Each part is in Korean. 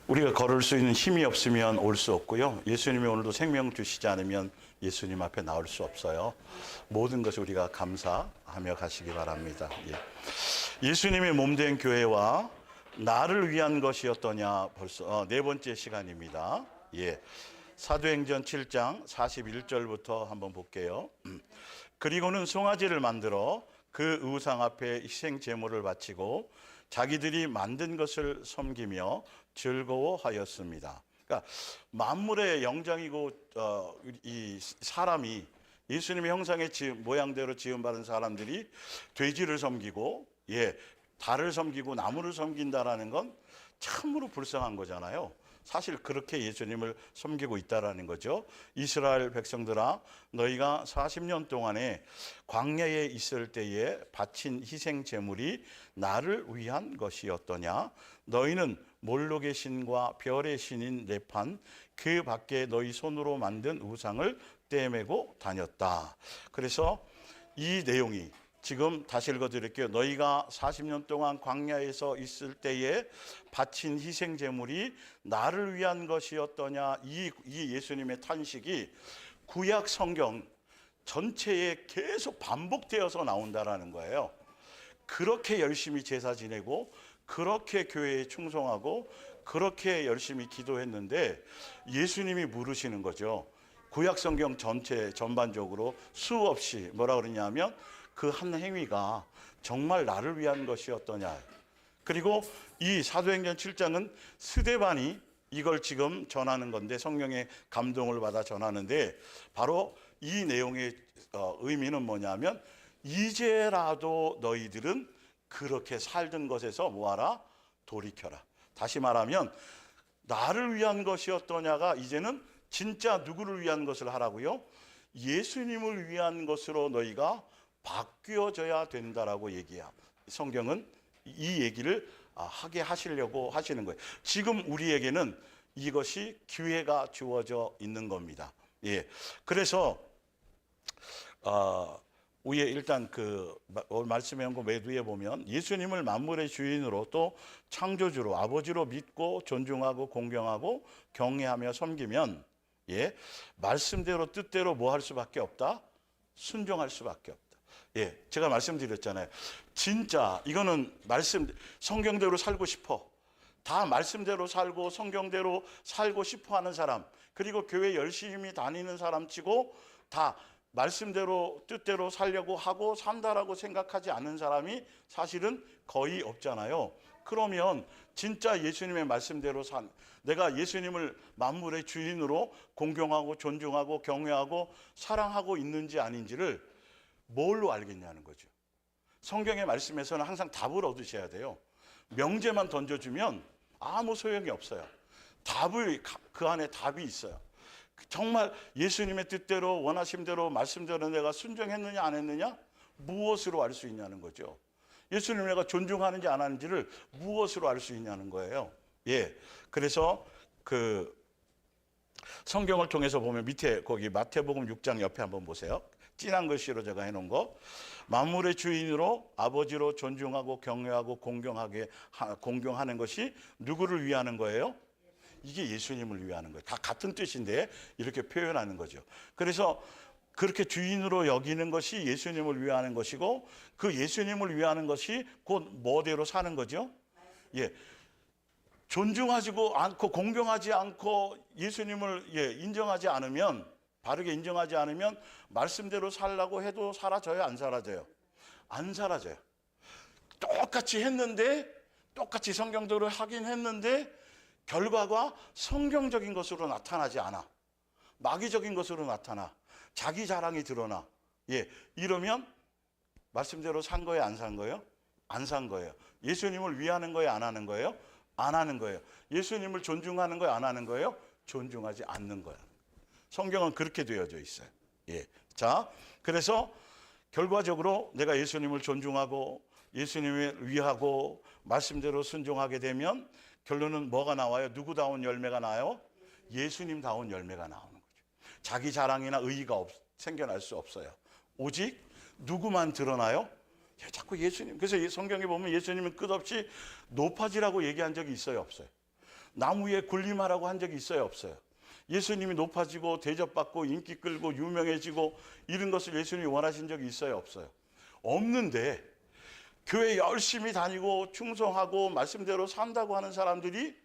우리가 걸을 수 있는 힘이 없으면 올 수 없고요. 예수님이 오늘도 생명 주시지 않으면 예수님 앞에 나올 수 없어요. 모든 것을 우리가 감사하며 가시기 바랍니다. 예수님의 몸된 교회와 나를 위한 것이었더냐, 벌써 네 번째 시간입니다. 사도행전 7장 41절부터 한번 볼게요. 그리고는 송아지를 만들어 그 우상 앞에 희생 제물을 바치고 자기들이 만든 것을 섬기며 즐거워하였습니다. 그러니까 만물의 영장이고 이 사람이 예수님의 형상의 모양대로 지음받은 사람들이 돼지를 섬기고 달을 섬기고 나무를 섬긴다라는 건 참으로 불쌍한 거잖아요. 사실 그렇게 예수님을 섬기고 있다라는 거죠. 이스라엘 백성들아, 너희가 40년 동안에 광야에 있을 때에 바친 희생 제물이 나를 위한 것이었더냐? 너희는 몰록의 신과 별의 신인 레판, 그 밖에 너희 손으로 만든 우상을 떼매고 다녔다. 그래서 이 내용이 지금 다시 읽어드릴게요. 너희가 40년 동안 광야에서 있을 때에 바친 희생 제물이 나를 위한 것이었더냐. 이 예수님의 탄식이 구약 성경 전체에 계속 반복되어서 나온다라는 거예요. 그렇게 열심히 제사 지내고 그렇게 교회에 충성하고 그렇게 열심히 기도했는데 예수님이 물으시는 거죠. 구약 성경 전체 전반적으로 수없이 뭐라 그러냐면 그 한 행위가 정말 나를 위한 것이었더냐. 그리고 이 사도행전 7장은 스데반이 이걸 지금 전하는 건데, 성령의 감동을 받아 전하는데, 바로 이 내용의 의미는 뭐냐면 이제라도 너희들은 그렇게 살던 것에서 뭐하라? 돌이켜라. 다시 말하면 나를 위한 것이었더냐가 이제는 진짜 누구를 위한 것을 하라고요? 예수님을 위한 것으로 너희가 바뀌어져야 된다라고 얘기해요. 성경은 이 얘기를 하게 하시려고 하시는 거예요. 지금 우리에게는 이것이 기회가 주어져 있는 겁니다. 그래서 위에 일단 오늘 말씀의 연구 맨 위에 보면 예수님을 만물의 주인으로 또 창조주로 아버지로 믿고 존중하고 공경하고 경외하며 섬기면 말씀대로 뜻대로 뭐 할 수밖에 없다? 순종할 수밖에 없다. 제가 말씀드렸잖아요. 진짜 이거는 성경대로 살고 싶어. 다 말씀대로 살고 성경대로 살고 싶어 하는 사람, 그리고 교회 열심히 다니는 사람 치고 다 말씀대로 뜻대로 살려고 하고 산다라고 생각하지 않는 사람이 사실은 거의 없잖아요. 그러면 진짜 예수님의 말씀대로 내가 예수님을 만물의 주인으로 공경하고 존중하고 경외하고 사랑하고 있는지 아닌지를 뭘로 알겠냐는 거죠. 성경의 말씀에서는 항상 답을 얻으셔야 돼요. 명제만 던져주면 아무 소용이 없어요. 그 안에 답이 있어요. 정말 예수님의 뜻대로 원하심대로 말씀대로 내가 순종했느냐 안 했느냐? 무엇으로 알 수 있냐는 거죠. 예수님을 내가 존중하는지 안 하는지를 무엇으로 알 수 있냐는 거예요. 그래서 성경을 통해서 보면 밑에 거기 마태복음 6장 옆에 한번 보세요. 진한 글씨로 제가 해놓은 거. 만물의 주인으로 아버지로 존중하고 경외하고 공경하는 것이 누구를 위하는 거예요? 이게 예수님을 위하는 거예요. 다 같은 뜻인데 이렇게 표현하는 거죠. 그래서 그렇게 주인으로 여기는 것이 예수님을 위하는 것이고, 그 예수님을 위하는 것이 곧 뭐대로 사는 거죠? 존중하지 않고 공경하지 않고 예수님을 인정하지 않으면, 바르게 인정하지 않으면 말씀대로 살라고 해도 사라져요? 안 사라져요? 안 사라져요. 똑같이 했는데, 똑같이 성경대로 하긴 했는데 결과가 성경적인 것으로 나타나지 않아. 마귀적인 것으로 나타나. 자기 자랑이 드러나. 이러면 말씀대로 산 거예요? 안 산 거예요? 안 산 거예요. 예수님을 위하는 거예요? 안 하는 거예요? 안 하는 거예요. 예수님을 존중하는 거예요? 안 하는 거예요? 존중하지 않는 거예요. 성경은 그렇게 되어져 있어요. 자, 그래서 결과적으로 내가 예수님을 존중하고 예수님을 위하고 말씀대로 순종하게 되면 결론은 뭐가 나와요? 누구다운 열매가 나요? 예수님다운 열매가 나오는 거죠. 자기 자랑이나 의의가 생겨날 수 없어요. 오직 누구만 드러나요? 자꾸 예수님. 그래서 성경에 보면 예수님은 끝없이 높아지라고 얘기한 적이 있어요, 없어요? 나무 위에 군림하라고 한 적이 있어요, 없어요? 예수님이 높아지고 대접받고 인기 끌고 유명해지고 이런 것을 예수님이 원하신 적이 있어요, 없어요? 없는데 교회 열심히 다니고 충성하고 말씀대로 산다고 하는 사람들이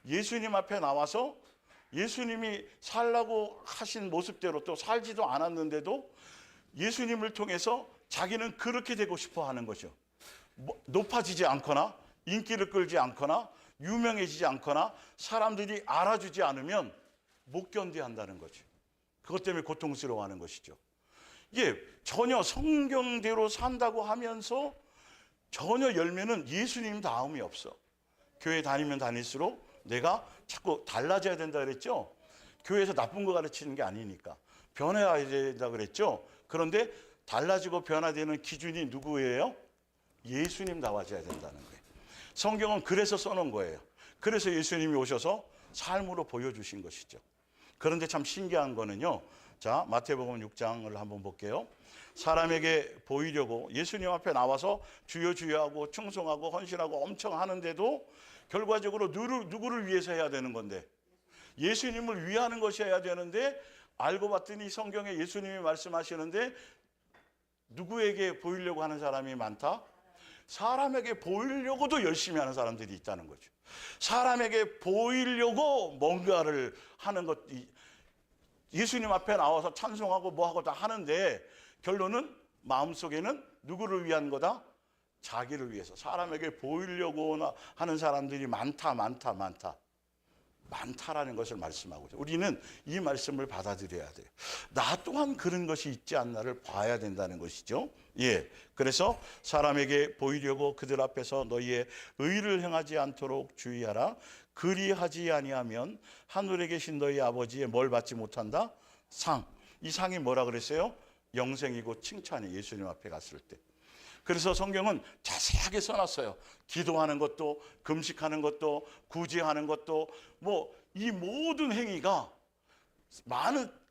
예수님 앞에 나와서 예수님이 살라고 하신 모습대로 또 살지도 않았는데도 예수님을 통해서 자기는 그렇게 되고 싶어 하는 거죠. 높아지지 않거나 인기를 끌지 않거나 유명해지지 않거나 사람들이 알아주지 않으면 못 견뎌한다는 거죠. 그것 때문에 고통스러워하는 것이죠. 이게 전혀 성경대로 산다고 하면서 전혀 열매는 예수님 다음이 없어. 교회 다니면 다닐수록 내가 자꾸 달라져야 된다 그랬죠. 교회에서 나쁜 거 가르치는 게 아니니까 변해야 된다 그랬죠. 그런데 달라지고 변화되는 기준이 누구예요? 예수님 나와줘야 된다는 거예요. 성경은 그래서 써놓은 거예요. 그래서 예수님이 오셔서 삶으로 보여주신 것이죠. 그런데 참 신기한 거는요. 자, 마태복음 6장을 한번 볼게요. 사람에게 보이려고 예수님 앞에 나와서 주여 주여 하고 충성하고 헌신하고 엄청 하는데도 결과적으로 누구를 위해서 해야 되는 건데 예수님을 위하는 것이 해야 되는데 알고 봤더니 성경에 예수님이 말씀하시는데 누구에게 보이려고 하는 사람이 많다? 사람에게 보이려고도 열심히 하는 사람들이 있다는 거죠. 사람에게 보이려고 뭔가를 하는 것, 예수님 앞에 나와서 찬송하고 뭐하고 다 하는데 결론은 마음속에는 누구를 위한 거다? 자기를 위해서. 사람에게 보이려고 하는 사람들이 많다라는 것을 말씀하고 있어요. 우리는 이 말씀을 받아들여야 돼요. 나 또한 그런 것이 있지 않나를 봐야 된다는 것이죠. 예. 그래서 사람에게 보이려고 그들 앞에서 너희의 의를 행하지 않도록 주의하라. 그리하지 아니하면 하늘에 계신 너희 아버지의 뭘 받지 못한다? 상. 이 상이 뭐라 그랬어요? 영생이고 칭찬이 예수님 앞에 갔을 때. 그래서 성경은 자세하게 써놨어요. 기도하는 것도, 금식하는 것도, 구제하는 것도, 뭐, 이 모든 행위가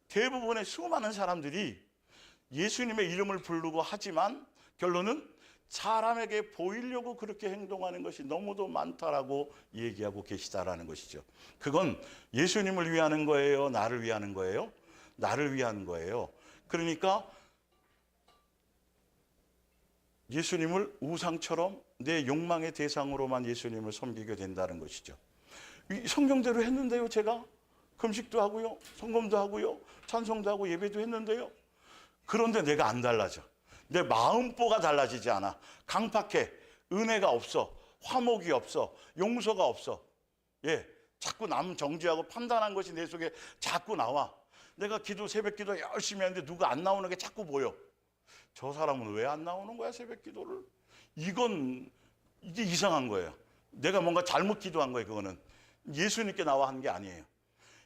대부분의 수많은 사람들이 예수님의 이름을 부르고 하지만 결론은 사람에게 보이려고 그렇게 행동하는 것이 너무도 많다라고 얘기하고 계시다라는 것이죠. 그건 예수님을 위하는 거예요? 나를 위하는 거예요? 나를 위한 거예요. 그러니까 예수님을 우상처럼 내 욕망의 대상으로만 예수님을 섬기게 된다는 것이죠. 성경대로 했는데요, 제가. 금식도 하고요, 성금도 하고요, 찬송도 하고 예배도 했는데요. 그런데 내가 안 달라져. 내 마음보가 달라지지 않아. 강팍해. 은혜가 없어. 화목이 없어. 용서가 없어. 예, 자꾸 남 정죄하고 판단한 것이 내 속에 자꾸 나와. 내가 새벽 기도 열심히 하는데 누가 안 나오는 게 자꾸 보여. 저 사람은 왜 안 나오는 거야, 새벽 기도를? 이게 이상한 거예요. 내가 뭔가 잘못 기도한 거예요, 그거는. 예수님께 나와 한 게 아니에요.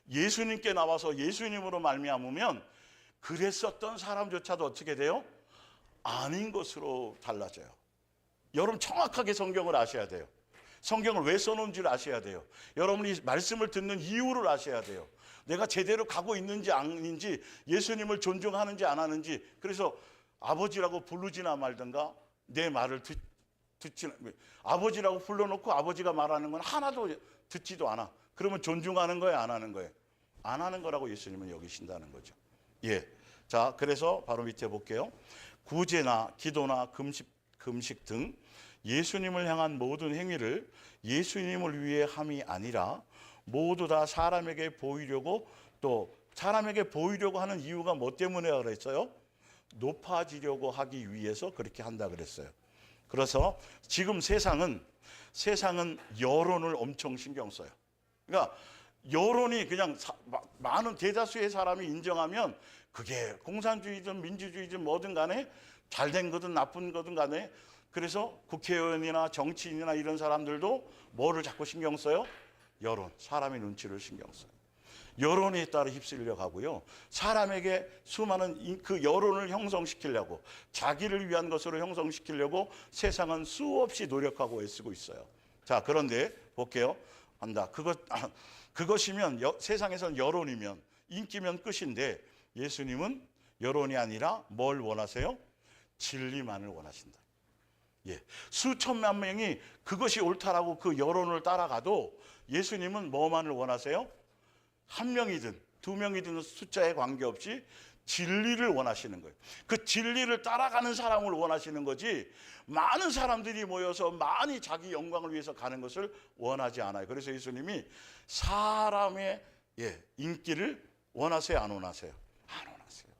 예수님께 나와서 예수님으로 말미암으면 그랬었던 사람조차도 어떻게 돼요? 아닌 것으로 달라져요. 여러분 정확하게 성경을 아셔야 돼요. 성경을 왜 써놓은지를 아셔야 돼요. 여러분이 말씀을 듣는 이유를 아셔야 돼요. 내가 제대로 가고 있는지 아닌지, 예수님을 존중하는지 안 하는지. 그래서 아버지라고 부르지나 말든가 내 말을 듣지나, 아버지라고 불러놓고 아버지가 말하는 건 하나도 듣지도 않아. 그러면 존중하는 거예요, 안 하는 거예요? 안 하는 거라고 예수님은 여기신다는 거죠. 예. 자, 그래서 바로 밑에 볼게요. 구제나 기도나 금식 등 예수님을 향한 모든 행위를 예수님을 위해 함이 아니라 모두 다 사람에게 보이려고, 또 사람에게 보이려고 하는 이유가 뭐 때문에 그랬어요? 높아지려고 하기 위해서 그렇게 한다 그랬어요. 그래서 지금 세상은 여론을 엄청 신경 써요. 그러니까 여론이 그냥 많은 대다수의 사람이 인정하면 그게 공산주의든 민주주의든 뭐든 간에 잘된 거든 나쁜 거든 간에, 그래서 국회의원이나 정치인이나 이런 사람들도 뭐를 자꾸 신경 써요? 여론, 사람의 눈치를 신경 써요. 여론에 따라 휩쓸려 가고요. 사람에게 수많은 그 여론을 형성시키려고, 자기를 위한 것으로 형성시키려고 세상은 수없이 노력하고 애쓰고 있어요. 자, 그런데 볼게요. 그것이면 세상에서는 여론이면, 인기면 끝인데 예수님은 여론이 아니라 뭘 원하세요? 진리만을 원하신다. 예, 수천만 명이 그것이 옳다라고 그 여론을 따라가도 예수님은 뭐만을 원하세요? 한 명이든 두 명이든 숫자에 관계없이 진리를 원하시는 거예요. 그 진리를 따라가는 사람을 원하시는 거지 많은 사람들이 모여서 많이 자기 영광을 위해서 가는 것을 원하지 않아요. 그래서 예수님이 사람의 인기를 원하세요, 안 원하세요? 안 원하세요.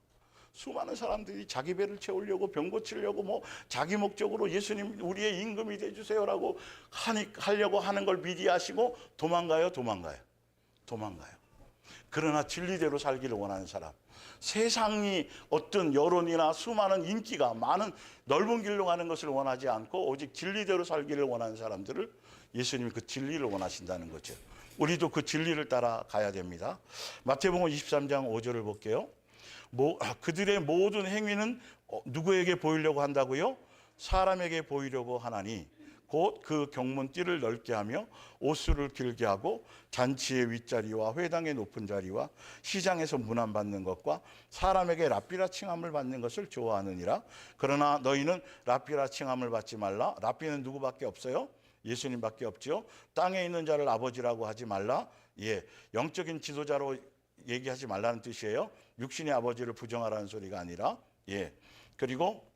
수많은 사람들이 자기 배를 채우려고 병 고치려고 뭐 자기 목적으로 예수님 우리의 임금이 돼주세요라고 하려고 하는 걸 미리 하시고 도망가요. 그러나 진리대로 살기를 원하는 사람, 세상이 어떤 여론이나 수많은 인기가 많은 넓은 길로 가는 것을 원하지 않고 오직 진리대로 살기를 원하는 사람들을 예수님이 그 진리를 원하신다는 거죠. 우리도 그 진리를 따라가야 됩니다. 마태복음 23장 5절을 볼게요. 그들의 모든 행위는 누구에게 보이려고 한다고요? 사람에게 보이려고 하나니 곧 그 경문 띠를 넓게 하며 옷수를 길게 하고 잔치의 윗자리와 회당의 높은 자리와 시장에서 문안받는 것과 사람에게 랍비라 칭함을 받는 것을 좋아하느니라. 그러나 너희는 랍비라 칭함을 받지 말라. 랍비는 누구밖에 없어요? 예수님밖에 없죠. 땅에 있는 자를 아버지라고 하지 말라. 영적인 지도자로 얘기하지 말라는 뜻이에요. 육신의 아버지를 부정하라는 소리가 아니라. 그리고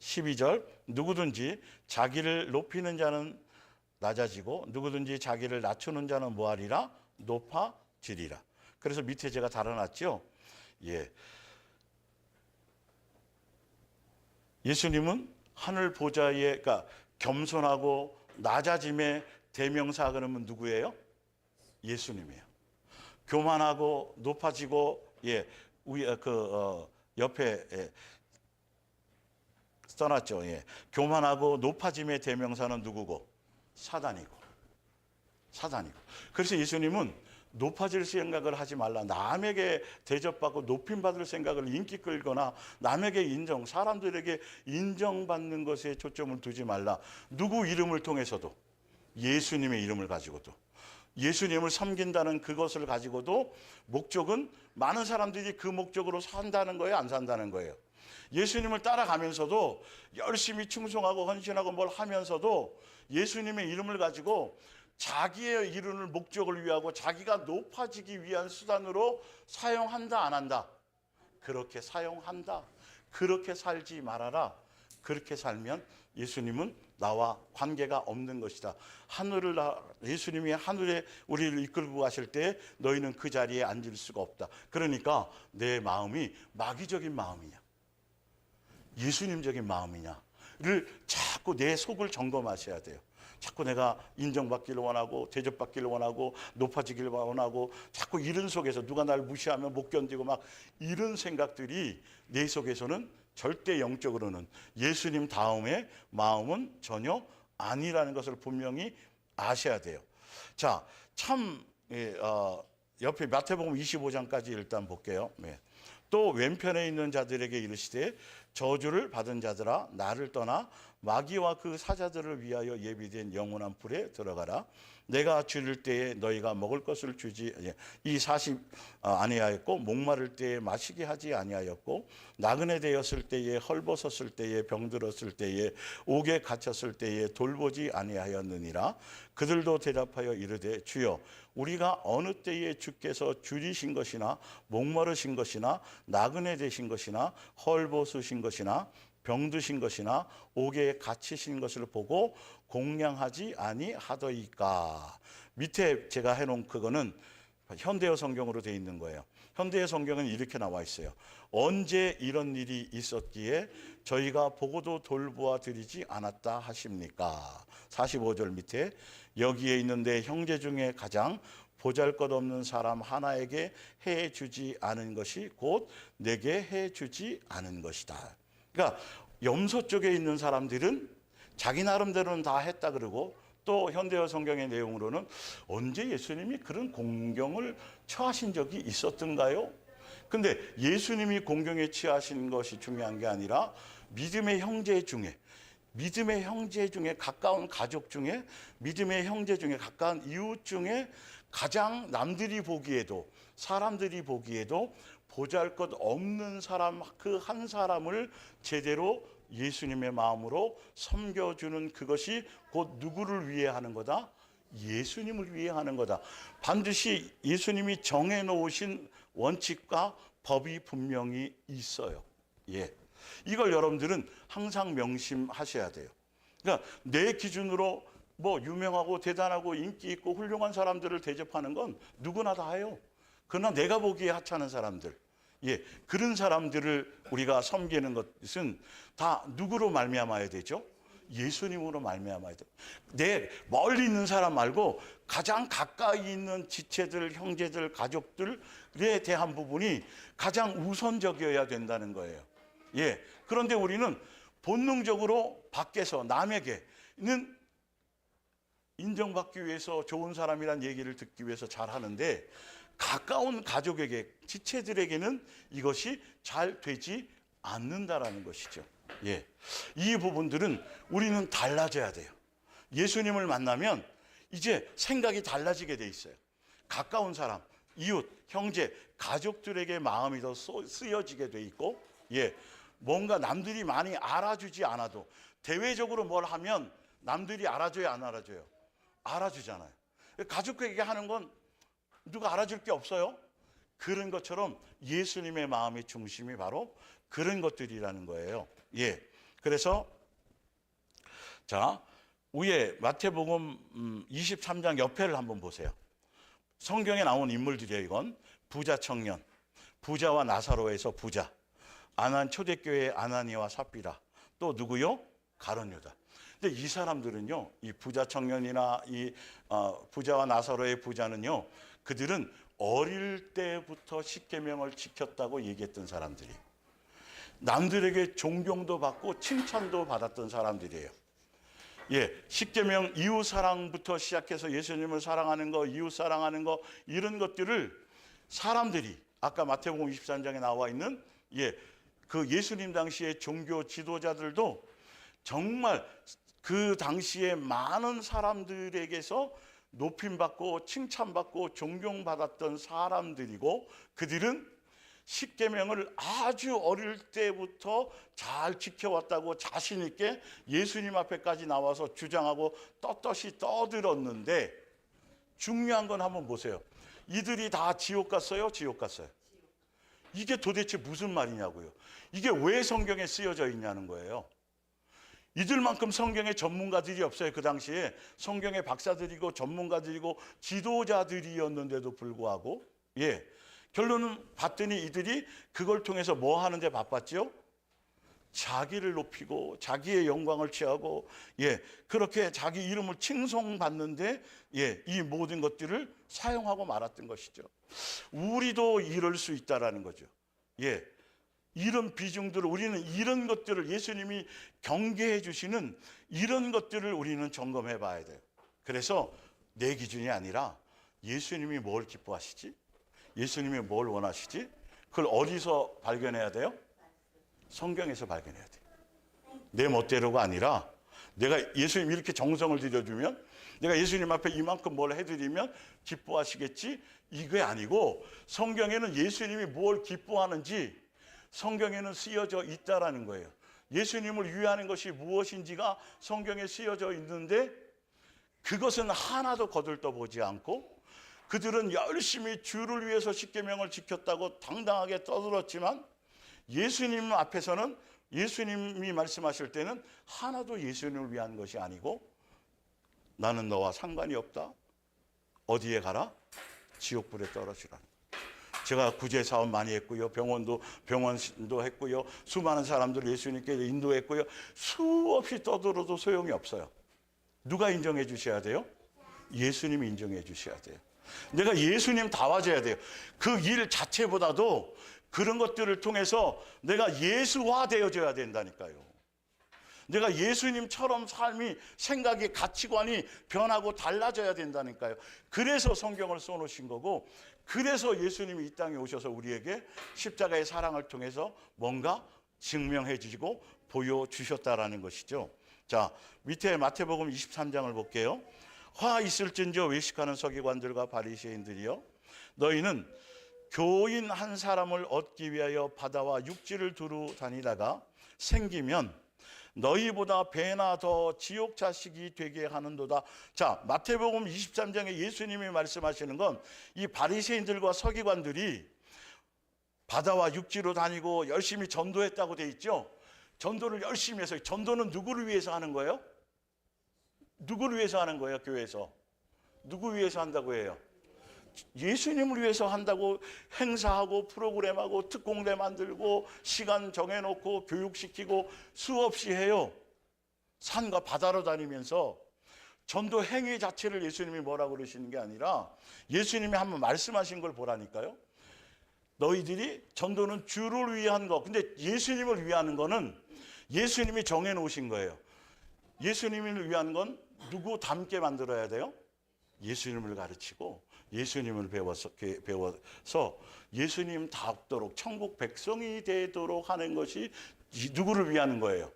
12절 누구든지 자기를 높이는 자는 낮아지고 누구든지 자기를 낮추는 자는 뭐하리라? 높아지리라. 그래서 밑에 제가 달아놨죠. 예수님은 하늘 보좌에 그러니까 겸손하고 낮아짐의 대명사 그러면 누구예요? 예수님이에요. 교만하고 높아지고 옆에 써놨죠. 교만하고 높아짐의 대명사는 누구고? 사단이고. 그래서 예수님은 높아질 생각을 하지 말라. 남에게 대접받고 높임받을 생각을 인기 끌거나 남에게 사람들에게 인정받는 것에 초점을 두지 말라. 누구 이름을 통해서도 예수님의 이름을 가지고도 예수님을 섬긴다는 그것을 가지고도 목적은 많은 사람들이 그 목적으로 산다는 거예요, 안 산다는 거예요? 예수님을 따라가면서도 열심히 충성하고 헌신하고 뭘 하면서도 예수님의 이름을 가지고 자기의 이루는 목적을 위하고 자기가 높아지기 위한 수단으로 사용한다, 안 한다? 그렇게 사용한다. 그렇게 살지 말아라. 그렇게 살면 예수님은 나와 관계가 없는 것이다. 예수님이 하늘에 우리를 이끌고 가실 때 너희는 그 자리에 앉을 수가 없다. 그러니까 내 마음이 마귀적인 마음이냐, 예수님적인 마음이냐를 자꾸 내 속을 점검하셔야 돼요. 자꾸 내가 인정받기를 원하고 대접받기를 원하고 높아지기를 원하고 자꾸 이런 속에서 누가 날 무시하면 못 견디고 막 이런 생각들이 내 속에서는 절대 영적으로는 예수님 다음의 마음은 전혀 아니라는 것을 분명히 아셔야 돼요. 자, 옆에 마태복음 25장까지 일단 볼게요. 또 왼편에 있는 자들에게 이르시되 저주를 받은 자들아 나를 떠나 마귀와 그 사자들을 위하여 예비된 영원한 불에 들어가라. 내가 줄일 때에 너희가 먹을 것을 주지 아니하였고 목마를 때에 마시게 하지 아니하였고 나그네 되었을 때에 헐벗었을 때에 병들었을 때에 옥에 갇혔을 때에 돌보지 아니하였느니라. 그들도 대답하여 이르되 주여 우리가 어느 때에 주께서 줄이신 것이나 목마르신 것이나 나그네 되신 것이나 헐벗으신 것이나 병드신 것이나 옥에 갇히신 것을 보고 공양하지 아니하더이까. 밑에 제가 해놓은 그거는 현대어 성경으로 되어 있는 거예요. 현대어 성경은 이렇게 나와 있어요. 언제 이런 일이 있었기에 저희가 보고도 돌보아 드리지 않았다 하십니까? 45절 밑에 여기에 있는데 형제 중에 가장 보잘것없는 사람 하나에게 해주지 않은 것이 곧 내게 해주지 않은 것이다. 그러니까 염소 쪽에 있는 사람들은 자기 나름대로는 다 했다 그러고 또 현대어 성경의 내용으로는 언제 예수님이 그런 공경을 처하신 적이 있었던가요? 근데 예수님이 공경에 처하신 것이 중요한 게 아니라 믿음의 형제 중에 가까운 가족 중에 믿음의 형제 중에 가까운 이웃 중에 가장 남들이 보기에도 사람들이 보기에도 보잘것없는 사람 그 한 사람을 제대로 예수님의 마음으로 섬겨주는 그것이 곧 누구를 위해 하는 거다? 예수님을 위해 하는 거다. 반드시 예수님이 정해놓으신 원칙과 법이 분명히 있어요. 예, 이걸 여러분들은 항상 명심하셔야 돼요. 그러니까 내 기준으로 뭐 유명하고 대단하고 인기 있고 훌륭한 사람들을 대접하는 건 누구나 다 해요. 그러나 내가 보기에 하찮은 사람들, 예, 그런 사람들을 우리가 섬기는 것은 다 누구로 말미암아야 되죠? 예수님으로 말미암아야 돼요. 내 멀리 있는 사람 말고 가장 가까이 있는 지체들, 형제들, 가족들에 대한 부분이 가장 우선적이어야 된다는 거예요. 예. 그런데 우리는 본능적으로 밖에서 남에게는 인정받기 위해서 좋은 사람이란 얘기를 듣기 위해서 잘 하는데 가까운 가족에게, 지체들에게는 이것이 잘 되지 않는다라는 것이죠. 예. 이 부분들은 우리는 달라져야 돼요. 예수님을 만나면 이제 생각이 달라지게 돼 있어요. 가까운 사람, 이웃, 형제, 가족들에게 마음이 더 쓰여지게 돼 있고, 예. 뭔가 남들이 많이 알아주지 않아도 대외적으로 뭘 하면 남들이 알아줘요, 안 알아줘요? 알아주잖아요. 가족에게 하는 건 누가 알아줄 게 없어요. 그런 것처럼 예수님의 마음의 중심이 바로 그런 것들이라는 거예요. 예. 그래서 자, 위에 마태복음 23장 옆에를 한번 보세요. 성경에 나온 인물들이에요. 이건 부자 청년, 부자와 나사로에서 부자, 아난 초대교회의 아나니와 삽비라, 또 누구요? 가룟 유다. 근데 이 사람들은요, 이 부자 청년이나 이 부자와 나사로의 부자는요, 그들은 어릴 때부터 십계명을 지켰다고 얘기했던 사람들이, 남들에게 존경도 받고 칭찬도 받았던 사람들이에요. 예, 십계명 이웃 사랑부터 시작해서 예수님을 사랑하는 거, 이웃 사랑하는 거, 이런 것들을 사람들이 아까 마태복음 23장에 나와 있는 그 예수님 당시의 종교 지도자들도 정말 그 당시에 많은 사람들에게서 높임받고 칭찬받고 존경받았던 사람들이고, 그들은 십계명을 아주 어릴 때부터 잘 지켜왔다고 자신 있게 예수님 앞에까지 나와서 주장하고 떳떳이 떠들었는데, 중요한 건 한번 보세요. 이들이 다 지옥 갔어요? 지옥 갔어요? 이게 도대체 무슨 말이냐고요. 이게 왜 성경에 쓰여져 있냐는 거예요. 이들만큼 성경의 전문가들이 없어요. 그 당시에 성경의 박사들이고 전문가들이고 지도자들이었는데도 불구하고, 예, 결론은 봤더니 이들이 그걸 통해서 뭐 하는데 바빴죠? 자기를 높이고 자기의 영광을 취하고, 예, 그렇게 자기 이름을 칭송받는데, 예, 이 모든 것들을 사용하고 말았던 것이죠. 우리도 이럴 수 있다라는 거죠. 예, 이런 비중들을, 우리는 이런 것들을, 예수님이 경계해 주시는 이런 것들을 우리는 점검해 봐야 돼요. 그래서 내 기준이 아니라 예수님이 뭘 기뻐하시지? 예수님이 뭘 원하시지? 그걸 어디서 발견해야 돼요? 성경에서 발견해야 돼요. 내 멋대로가 아니라 내가 예수님 이렇게 정성을 들여주면, 내가 예수님 앞에 이만큼 뭘 해드리면 기뻐하시겠지? 이게 아니고, 성경에는 예수님이 뭘 기뻐하는지 성경에는 쓰여져 있다라는 거예요. 예수님을 위하는 것이 무엇인지가 성경에 쓰여져 있는데, 그것은 하나도 거들떠보지 않고 그들은 열심히 주를 위해서 십계명을 지켰다고 당당하게 떠들었지만, 예수님 앞에서는, 예수님이 말씀하실 때는 하나도 예수님을 위한 것이 아니고, 나는 너와 상관이 없다. 어디에 가라? 지옥불에 떨어지라는 거예요. 제가 구제 사업 많이 했고요. 병원도 했고요. 수많은 사람들을 예수님께 인도했고요. 수없이 떠들어도 소용이 없어요. 누가 인정해 주셔야 돼요? 예수님이 인정해 주셔야 돼요. 내가 예수님 다 와줘야 돼요. 그 일 자체보다도 그런 것들을 통해서 내가 예수화 되어져야 된다니까요. 내가 예수님처럼 삶이, 생각이, 가치관이 변하고 달라져야 된다니까요. 그래서 성경을 써놓으신 거고, 그래서 예수님이 이 땅에 오셔서 우리에게 십자가의 사랑을 통해서 뭔가 증명해 주시고 보여주셨다라는 것이죠. 자, 밑에 마태복음 23장을 볼게요. 화 있을진저 외식하는 서기관들과 바리새인들이여, 너희는 교인 한 사람을 얻기 위하여 바다와 육지를 두루 다니다가 생기면 너희보다 배나 더 지옥 자식이 되게 하는도다. 자, 마태복음 23장에 예수님이 말씀하시는 건 이 바리새인들과 서기관들이 바다와 육지로 다니고 열심히 전도했다고 돼 있죠. 전도를 열심히 해서, 전도는 누구를 위해서 하는 거예요? 누구를 위해서 하는 거예요? 교회에서 누구 위해서 한다고 해요? 예수님을 위해서 한다고 행사하고 프로그램하고 특공대 만들고 시간 정해놓고 교육시키고 수없이 해요. 산과 바다로 다니면서 전도 행위 자체를 예수님이 뭐라고 그러시는 게 아니라 예수님이 한번 말씀하신 걸 보라니까요. 너희들이 전도는 주를 위한 거. 근데 예수님을 위하는 거는 예수님이 정해놓으신 거예요. 예수님을 위한 건 누구 닮게 만들어야 돼요? 예수님을 가르치고 예수님을 배워서 예수님 닮도록 천국 백성이 되도록 하는 것이 누구를 위하는 거예요?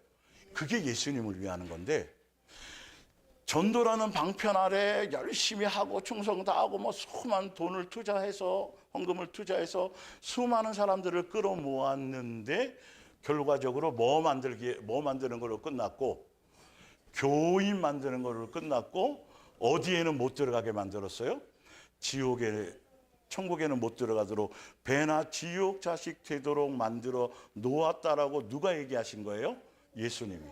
그게 예수님을 위하는 건데, 전도라는 방편 아래 열심히 하고 충성 다하고 뭐 수많은 돈을 투자해서 헌금을 투자해서 수많은 사람들을 끌어모았는데 결과적으로 뭐 만드는 걸로 끝났고, 교인 만드는 걸로 끝났고, 어디에는 못 들어가게 만들었어요? 천국에는 못 들어가도록 배나 지옥 자식 되도록 만들어 놓았다라고 누가 얘기하신 거예요? 예수님이.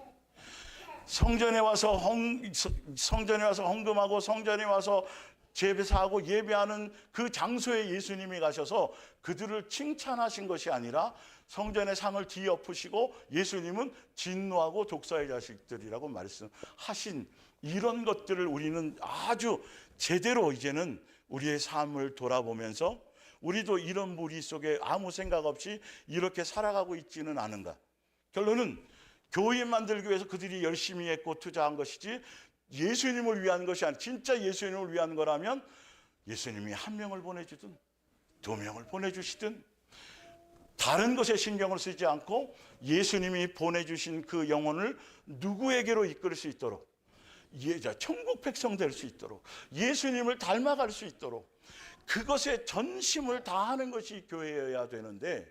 성전에 와서 헌금하고 성전에 와서 제사하고 예배하는 그 장소에 예수님이 가셔서 그들을 칭찬하신 것이 아니라 성전의 상을 뒤엎으시고 예수님은 진노하고 독사의 자식들이라고 말씀하신 이런 것들을 우리는 아주 제대로 이제는 우리의 삶을 돌아보면서 우리도 이런 무리 속에 아무 생각 없이 이렇게 살아가고 있지는 않은가. 결론은 교인 만들기 위해서 그들이 열심히 했고 투자한 것이지 예수님을 위한 것이 아니라, 진짜 예수님을 위한 거라면 예수님이 한 명을 보내주든 두 명을 보내주시든 다른 것에 신경을 쓰지 않고 예수님이 보내주신 그 영혼을 누구에게로 이끌 수 있도록, 천국 백성 될 수 있도록, 예수님을 닮아갈 수 있도록 그것에 전심을 다하는 것이 교회여야 되는데,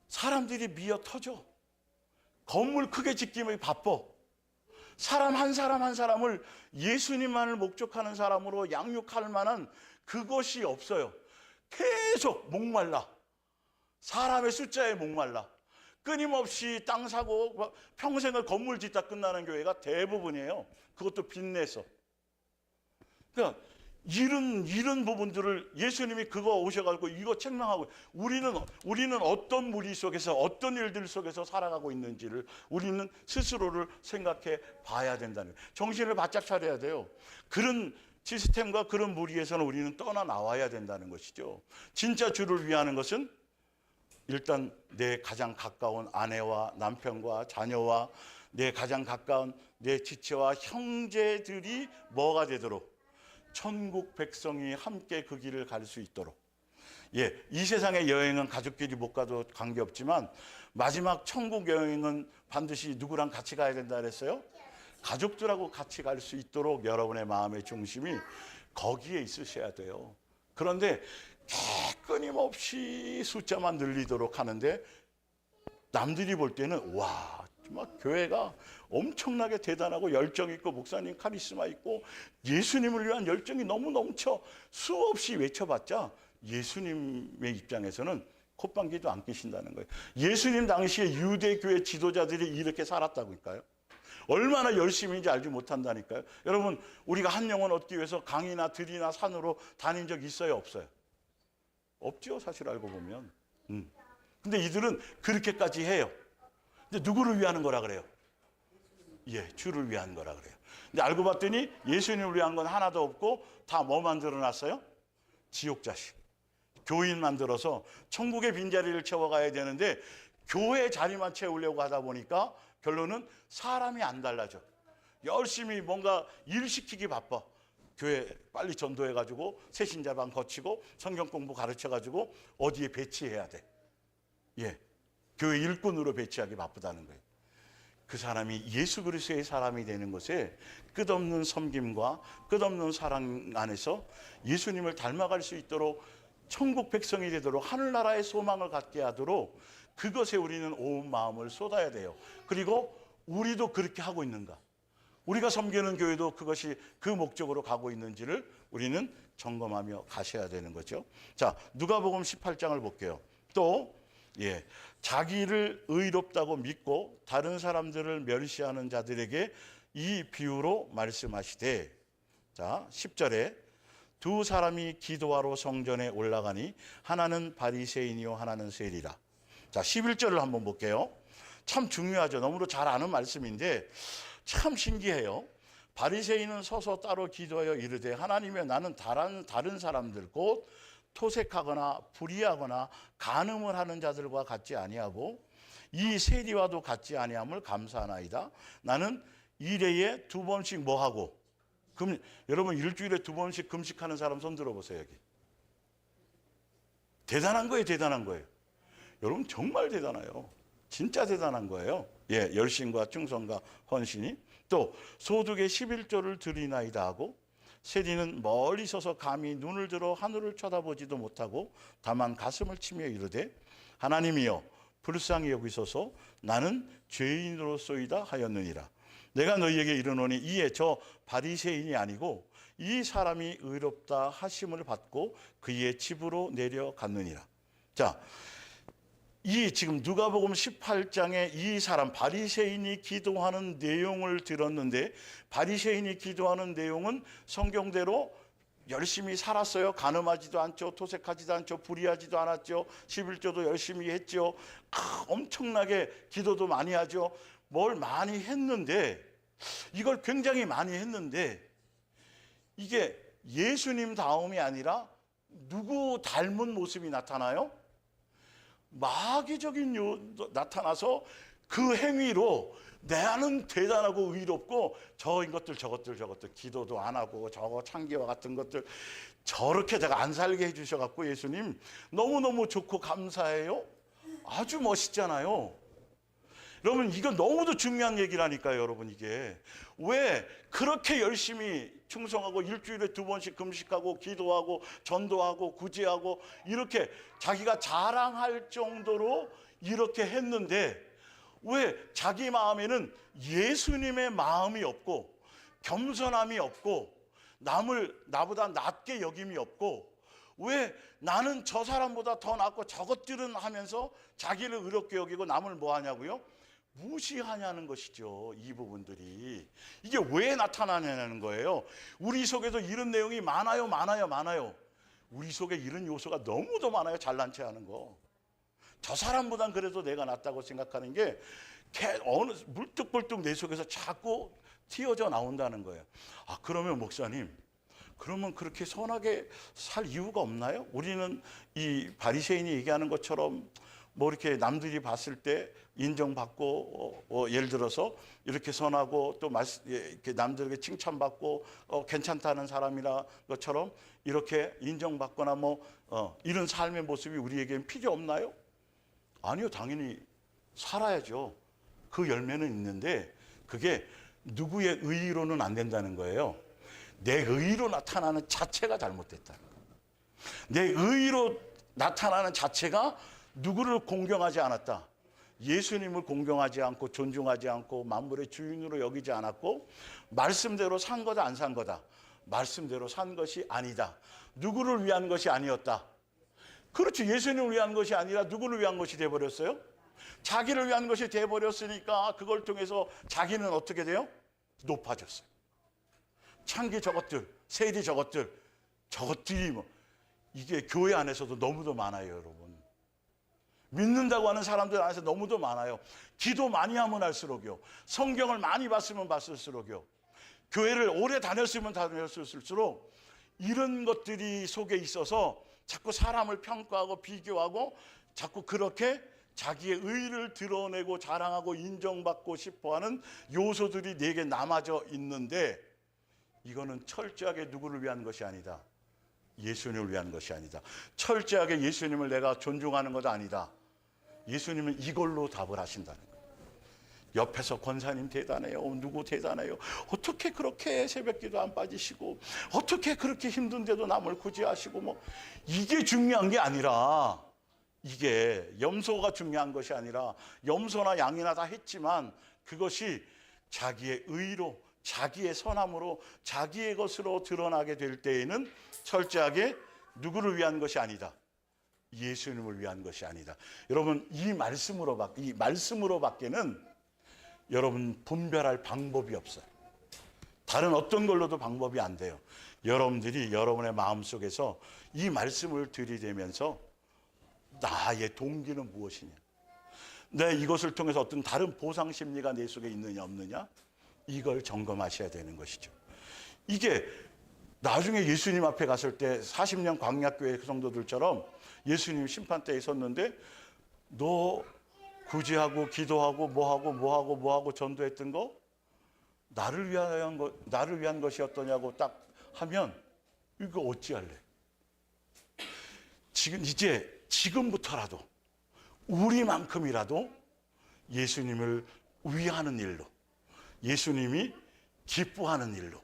사람들이 미어 터져. 건물 크게 짓기면 바빠. 사람 한 사람을 예수님만을 목적하는 사람으로 양육할 만한 그것이 없어요. 계속 목말라. 사람의 숫자에 목말라. 끊임없이 땅 사고 평생을 건물 짓다 끝나는 교회가 대부분이에요. 그것도 빚내서. 그러니까 이런 부분들을 예수님이 그거 오셔가지고 이거 책망하고, 우리는 어떤 무리 속에서 어떤 일들 속에서 살아가고 있는지를 우리는 스스로를 생각해 봐야 된다는 거예요. 정신을 바짝 차려야 돼요. 그런 시스템과 그런 무리에서는 우리는 떠나 나와야 된다는 것이죠. 진짜 주를 위하는 것은 일단 내 가장 가까운 아내와 남편과 자녀와 내 가장 가까운 내 지체와 형제들이 뭐가 되도록, 천국 백성이 함께 그 길을 갈 수 있도록. 이 세상의 여행은 가족끼리 못 가도 관계없지만 마지막 천국 여행은 반드시 누구랑 같이 가야 된다 그랬어요? 가족들하고 같이 갈 수 있도록 여러분의 마음의 중심이 거기에 있으셔야 돼요. 그런데 끊임없이 숫자만 늘리도록 하는데 남들이 볼 때는 와, 정말 교회가 엄청나게 대단하고 열정 있고 목사님 카리스마 있고 예수님을 위한 열정이 너무 넘쳐 수없이 외쳐봤자 예수님의 입장에서는 콧방귀도 안 끼신다는 거예요. 예수님 당시에 유대교회 지도자들이 이렇게 살았다고니까요. 얼마나 열심인지 알지 못한다니까요. 여러분, 우리가 한 영혼 얻기 위해서 강이나 들이나 산으로 다닌 적 있어요, 없어요? 없죠, 사실 알고 보면. 근데 이들은 그렇게까지 해요. 근데 누구를 위하는 거라 그래요? 주를 위한 거라 그래요. 근데 알고 봤더니 예수님을 위한 건 하나도 없고 다 뭐 만들어 놨어요? 지옥 자식. 교인 만들어서 천국의 빈자리를 채워가야 되는데 교회 자리만 채우려고 하다 보니까 결론은 사람이 안 달라져. 열심히 뭔가 일 시키기 바빠. 교회 빨리 전도해가지고 새신자반 거치고 성경 공부 가르쳐가지고 어디에 배치해야 돼. 교회 일꾼으로 배치하기 바쁘다는 거예요. 그 사람이 예수 그리스도의 사람이 되는 것에 끝없는 섬김과 끝없는 사랑 안에서 예수님을 닮아갈 수 있도록 천국 백성이 되도록 하늘나라의 소망을 갖게 하도록 그것에 우리는 온 마음을 쏟아야 돼요. 그리고 우리도 그렇게 하고 있는가? 우리가 섬기는 교회도 그것이 그 목적으로 가고 있는지를 우리는 점검하며 가셔야 되는 거죠. 자, 누가복음 18장을 볼게요. 또 자기를 의롭다고 믿고 다른 사람들을 멸시하는 자들에게 이 비유로 말씀하시되, 자 10절에 두 사람이 기도하러 성전에 올라가니 하나는 바리새인이요 하나는 세리라. 자 11절을 한번 볼게요. 참 중요하죠. 너무도 잘 아는 말씀인데 참 신기해요. 바리새인은 서서 따로 기도하여 이르되 하나님이여 나는 다른 사람들 곧 토색하거나 불의하거나 간음을 하는 자들과 같지 아니하고 이 세리와도 같지 아니함을 감사하나이다. 나는 일회에 2번씩 뭐하고 여러분 일주일에 2번씩 금식하는 사람 손 들어보세요. 여기 대단한 거예요. 대단한 거예요. 여러분 정말 대단해요. 진짜 대단한 거예요. 열심과 충성과 헌신이. 또 소득의 11조를 드리나이다 하고 세리는 멀리 서서 감히 눈을 들어 하늘을 쳐다보지도 못하고 다만 가슴을 치며 이르되 하나님이여 불쌍히 여기소서 나는 죄인으로소이다 하였느니라. 내가 너희에게 이르노니 이에 저 바리새인이 아니고 이 사람이 의롭다 하심을 받고 그의 집으로 내려갔느니라. 자, 이 지금 누가복음 18장에 이 사람 바리새인이 기도하는 내용을 들었는데 바리새인이 기도하는 내용은 성경대로 열심히 살았어요. 간음하지도 않죠. 토색하지도 않죠. 불의하지도 않았죠. 11조도 열심히 했죠. 엄청나게 기도도 많이 하죠. 뭘 많이 했는데 이걸 굉장히 많이 했는데 이게 예수님 다음이 아니라 누구 닮은 모습이 나타나요? 마귀적인 나타나서 그 행위로 나는 대단하고 의롭고 저것들 기도도 안 하고 저거 창기와 같은 것들 저렇게 내가 안 살게 해주셔갖고 예수님 너무너무 좋고 감사해요. 아주 멋있잖아요. 여러분 이건 너무도 중요한 얘기라니까요. 여러분 이게 왜 그렇게 열심히 충성하고 일주일에 2번씩 금식하고 기도하고 전도하고 구제하고 이렇게 자기가 자랑할 정도로 이렇게 했는데 왜 자기 마음에는 예수님의 마음이 없고 겸손함이 없고 남을 나보다 낮게 여김이 없고 왜 나는 저 사람보다 더 낫고 저것들은 하면서 자기를 의롭게 여기고 남을 뭐 하냐고요? 무시하냐는 것이죠. 이 부분들이 이게 왜 나타나냐는 거예요. 우리 속에도 이런 내용이 많아요. 우리 속에 이런 요소가 너무도 많아요. 잘난 체 하는 거. 저 사람보단 그래도 내가 낫다고 생각하는 게 어느 물뚝불뚝 내 속에서 자꾸 튀어져 나온다는 거예요. 아 그러면 목사님 그러면 그렇게 선하게 살 이유가 없나요? 우리는 이 바리새인이 얘기하는 것처럼 뭐 이렇게 남들이 봤을 때 인정받고 예를 들어서 이렇게 선하고 또 이렇게 남들에게 칭찬받고 괜찮다는 사람이라 것처럼 이렇게 인정받거나 이런 삶의 모습이 우리에겐 필요 없나요? 아니요, 당연히 살아야죠. 그 열매는 있는데 그게 누구의 의의로는 안 된다는 거예요. 내 의의로 나타나는 자체가 잘못됐다는 거예요. 내 의의로 나타나는 자체가 누구를 공경하지 않았다. 예수님을 공경하지 않고 존중하지 않고 만물의 주인으로 여기지 않았고 말씀대로 산 거다 안 산 거다. 말씀대로 산 것이 아니다. 누구를 위한 것이 아니었다. 그렇죠. 예수님을 위한 것이 아니라 누구를 위한 것이 돼버렸어요? 자기를 위한 것이 돼버렸으니까 그걸 통해서 자기는 어떻게 돼요? 높아졌어요. 창기 저것들, 세리 저것들이 이게 교회 안에서도 너무도 많아요, 여러분. 믿는다고 하는 사람들 안에서 너무도 많아요. 기도 많이 하면 할수록요. 성경을 많이 봤으면 봤을수록요. 교회를 오래 다녔으면 다녔을수록 이런 것들이 속에 있어서 자꾸 사람을 평가하고 비교하고 자꾸 그렇게 자기의 의의를 드러내고 자랑하고 인정받고 싶어하는 요소들이 내게 남아져 있는데 이거는 철저하게 누구를 위한 것이 아니다. 예수님을 위한 것이 아니다. 철저하게 예수님을 내가 존중하는 것도 아니다. 예수님은 이걸로 답을 하신다는 거예요. 옆에서 권사님 대단해요. 누구 대단해요. 어떻게 그렇게 새벽기도 안 빠지시고 어떻게 그렇게 힘든데도 남을 구제하시고 뭐 이게 중요한 게 아니라 이게 염소가 중요한 것이 아니라 염소나 양이나 다 했지만 그것이 자기의 의로 자기의 선함으로 자기의 것으로 드러나게 될 때에는 철저하게 누구를 위한 것이 아니다. 예수님을 위한 것이 아니다. 여러분 이 말씀으로밖에는 여러분 분별할 방법이 없어요. 다른 어떤 걸로도 방법이 안 돼요. 여러분들이 여러분의 마음속에서 이 말씀을 들이대면서 나의 동기는 무엇이냐? 내 이것을 통해서 어떤 다른 보상 심리가 내 속에 있느냐 없느냐? 이걸 점검하셔야 되는 것이죠. 이게 나중에 예수님 앞에 갔을 때 40년 광야교회 그 성도들처럼 예수님 심판대에 섰는데 너 구제하고 기도하고 뭐하고 전도했던 거 나를 위한 것이었더냐고 딱 하면 이거 어찌할래? 지금부터라도 우리만큼이라도 예수님을 위하는 일로 예수님이 기뻐하는 일로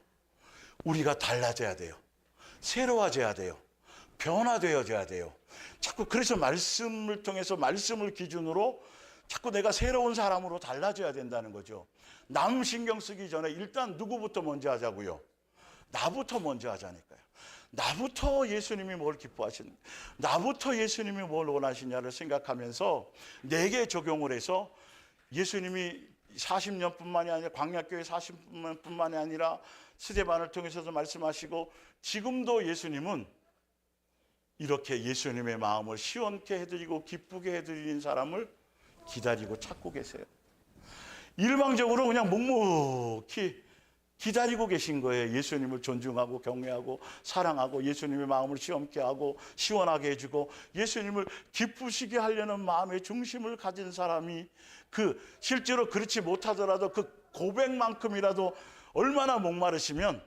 우리가 달라져야 돼요. 새로워져야 돼요. 변화되어져야 돼요. 자꾸 그래서 말씀을 통해서 말씀을 기준으로 자꾸 내가 새로운 사람으로 달라져야 된다는 거죠. 남 신경 쓰기 전에 일단 누구부터 먼저 하자고요? 나부터 먼저 하자니까요. 나부터 예수님이 뭘 기뻐하시는, 나부터 예수님이 뭘 원하시냐를 생각하면서 내게 적용을 해서 예수님이 40년뿐만이 아니라 광야교회 40년뿐만이 아니라 스데반을 통해서도 말씀하시고 지금도 예수님은 이렇게 예수님의 마음을 시원케 해드리고 기쁘게 해드리는 사람을 기다리고 찾고 계세요. 일방적으로 그냥 묵묵히 기다리고 계신 거예요. 예수님을 존중하고 경외하고 사랑하고 예수님의 마음을 시원케 하고 시원하게 해주고 예수님을 기쁘시게 하려는 마음의 중심을 가진 사람이 실제로 그렇지 못하더라도 그 고백만큼이라도 얼마나 목마르시면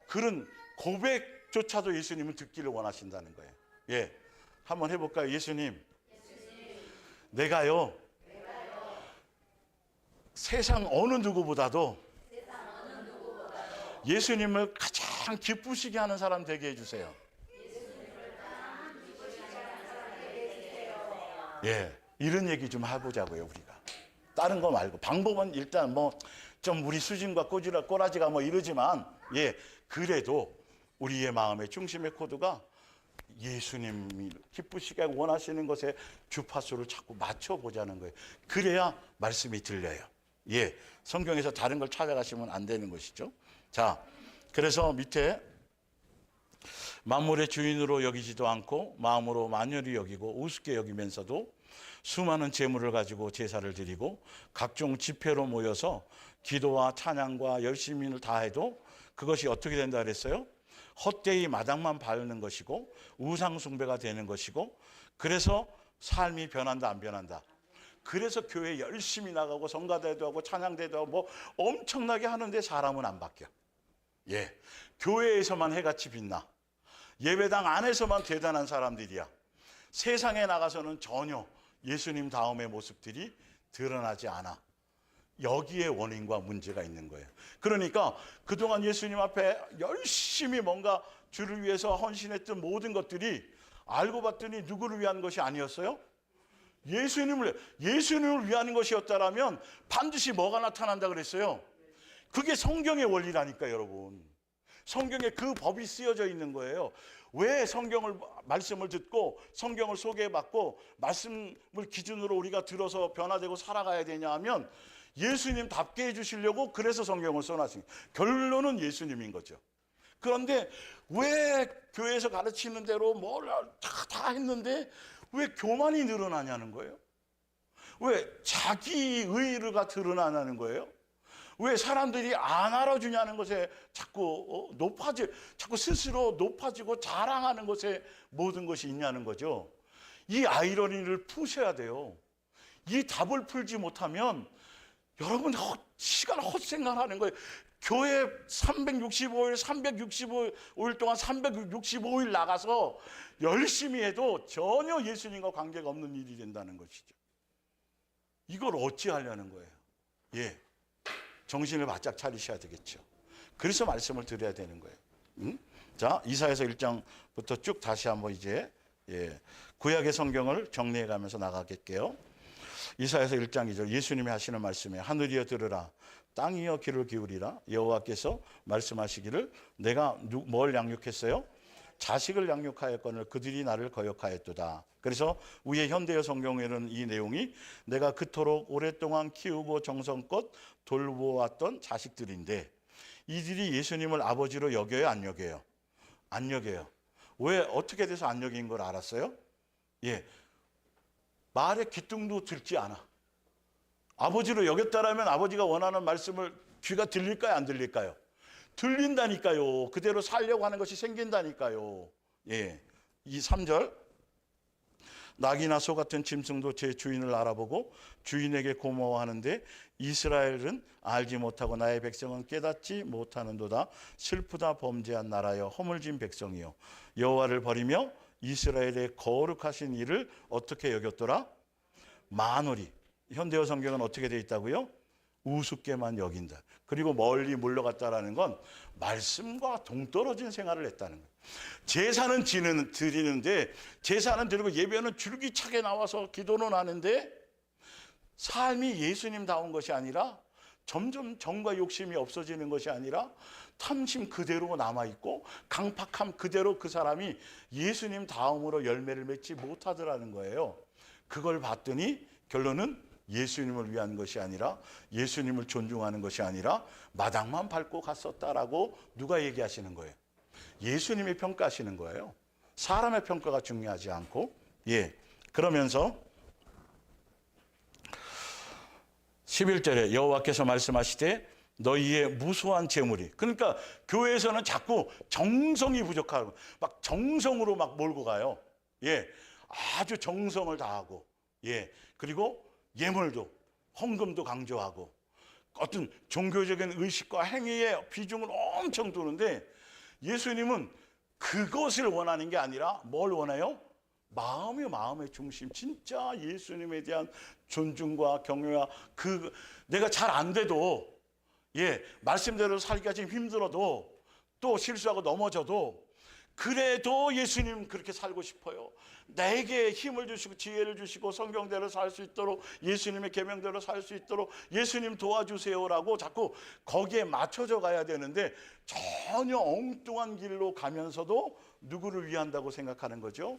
그런 고백조차도 예수님은 듣기를 원하신다는 거예요. 예, 한번 해볼까요? 예수님. 내가요 세상 어느 누구보다도 예수님을 가장 기쁘시게 하는 사람 되게 해주세요. 예, 이런 얘기 좀 해보자고요. 우리가 다른 거 말고 방법은 일단 좀 우리 수준과 꼬라지가 이러지만 그래도 우리의 마음의 중심의 코드가 예수님이 기쁘시게 원하시는 것에 주파수를 자꾸 맞춰보자는 거예요. 그래야 말씀이 들려요. 성경에서 다른 걸 찾아가시면 안 되는 것이죠. 자, 그래서 밑에 만물의 주인으로 여기지도 않고 마음으로 만연히 여기고 우습게 여기면서도 수많은 재물을 가지고 제사를 드리고 각종 집회로 모여서 기도와 찬양과 열심히를 다해도 그것이 어떻게 된다 그랬어요? 헛되이 마당만 밟는 것이고 우상 숭배가 되는 것이고 그래서 삶이 변한다 안 변한다? 그래서 교회 열심히 나가고 성가대도 하고 찬양대도 하고 엄청나게 하는데 사람은 안 바뀌어. 교회에서만 해같이 빛나. 예배당 안에서만 대단한 사람들이야. 세상에 나가서는 전혀 예수님 다음의 모습들이 드러나지 않아. 여기에 원인과 문제가 있는 거예요. 그러니까 그동안 예수님 앞에 열심히 뭔가 주를 위해서 헌신했던 모든 것들이 알고 봤더니 누구를 위한 것이 아니었어요? 예수님을 위한 것이었다라면 반드시 뭐가 나타난다 그랬어요? 그게 성경의 원리라니까 여러분. 성경에 그 법이 쓰여져 있는 거예요. 왜 말씀을 듣고 성경을 소개받고 말씀을 기준으로 우리가 들어서 변화되고 살아가야 되냐 하면 예수님답게 해주시려고 그래서 성경을 써놨습니다. 결론은 예수님인 거죠. 그런데 왜 교회에서 가르치는 대로 뭘 다 했는데 왜 교만이 늘어나냐는 거예요? 왜 자기 의의가 드러나냐는 거예요? 왜 사람들이 안 알아주냐는 것에 자꾸 자꾸 스스로 높아지고 자랑하는 것에 모든 것이 있냐는 거죠. 이 아이러니를 푸셔야 돼요. 이 답을 풀지 못하면 여러분 시간 헛생각하는 거예요. 교회 365일 동안 365일 나가서 열심히 해도 전혀 예수님과 관계가 없는 일이 된다는 것이죠. 이걸 어찌 하려는 거예요? 예, 정신을 바짝 차리셔야 되겠죠. 그래서 말씀을 드려야 되는 거예요. 응? 자, 이사야서 1장부터 쭉 다시 한번 이제 구약의 성경을 정리해 가면서 나가겠게요. 이사야서 1장 2절 예수님이 하시는 말씀에 하늘이여 들으라 땅이여 귀를 기울이라 여호와께서 말씀하시기를 내가 뭘 양육했어요? 자식을 양육하였거늘 그들이 나를 거역하였도다. 그래서 위에 현대어 성경에는 이 내용이 내가 그토록 오랫동안 키우고 정성껏 돌보았던 자식들인데 이들이 예수님을 아버지로 여겨요, 안 여겨요? 안 여겨요. 왜 어떻게 돼서 안 여긴 걸 알았어요? 예, 말의 귀뚱도 듣지 않아. 아버지로 여겼다라면 아버지가 원하는 말씀을 귀가 들릴까요, 안 들릴까요? 들린다니까요. 그대로 살려고 하는 것이 생긴다니까요. 예, 이 3절 낙이나 소 같은 짐승도 제 주인을 알아보고 주인에게 고마워하는데 이스라엘은 알지 못하고 나의 백성은 깨닫지 못하는도다. 슬프다 범죄한 나라여 허물진 백성이요 여호와를 버리며 이스라엘의 거룩하신 일을 어떻게 여겼더라? 만홀히. 현대어 성경은 어떻게 되어 있다고요? 우습게만 여긴다. 그리고 멀리 물러갔다라는 건 말씀과 동떨어진 생활을 했다는 거예요. 제사는 드리는데 제사는 드리고 예배는 줄기차게 나와서 기도는 하는데 삶이 예수님다운 것이 아니라 점점 정과 욕심이 없어지는 것이 아니라 탐심 그대로 남아있고 강팍함 그대로 그 사람이 예수님 다음으로 열매를 맺지 못하더라는 거예요. 그걸 봤더니 결론은 예수님을 위한 것이 아니라 예수님을 존중하는 것이 아니라 마당만 밟고 갔었다라고 누가 얘기하시는 거예요? 예수님이 평가하시는 거예요. 사람의 평가가 중요하지 않고. 예, 그러면서 11절에 여호와께서 말씀하시되 너희의 무수한 재물이, 그러니까 교회에서는 자꾸 정성이 부족하고 막 정성으로 막 몰고 가요. 예, 아주 정성을 다하고, 예, 그리고 예물도 헌금도 강조하고 어떤 종교적인 의식과 행위의 비중을 엄청 두는데 예수님은 그것을 원하는 게 아니라 뭘 원해요? 마음의 중심, 진짜 예수님에 대한 존중과 경외와 내가 잘 안 돼도, 예, 말씀대로 살기가 좀 힘들어도 또 실수하고 넘어져도 그래도 예수님 그렇게 살고 싶어요. 내게 힘을 주시고 지혜를 주시고 성경대로 살 수 있도록 예수님의 계명대로 살 수 있도록 예수님 도와주세요라고 자꾸 거기에 맞춰져 가야 되는데 전혀 엉뚱한 길로 가면서도 누구를 위한다고 생각하는 거죠.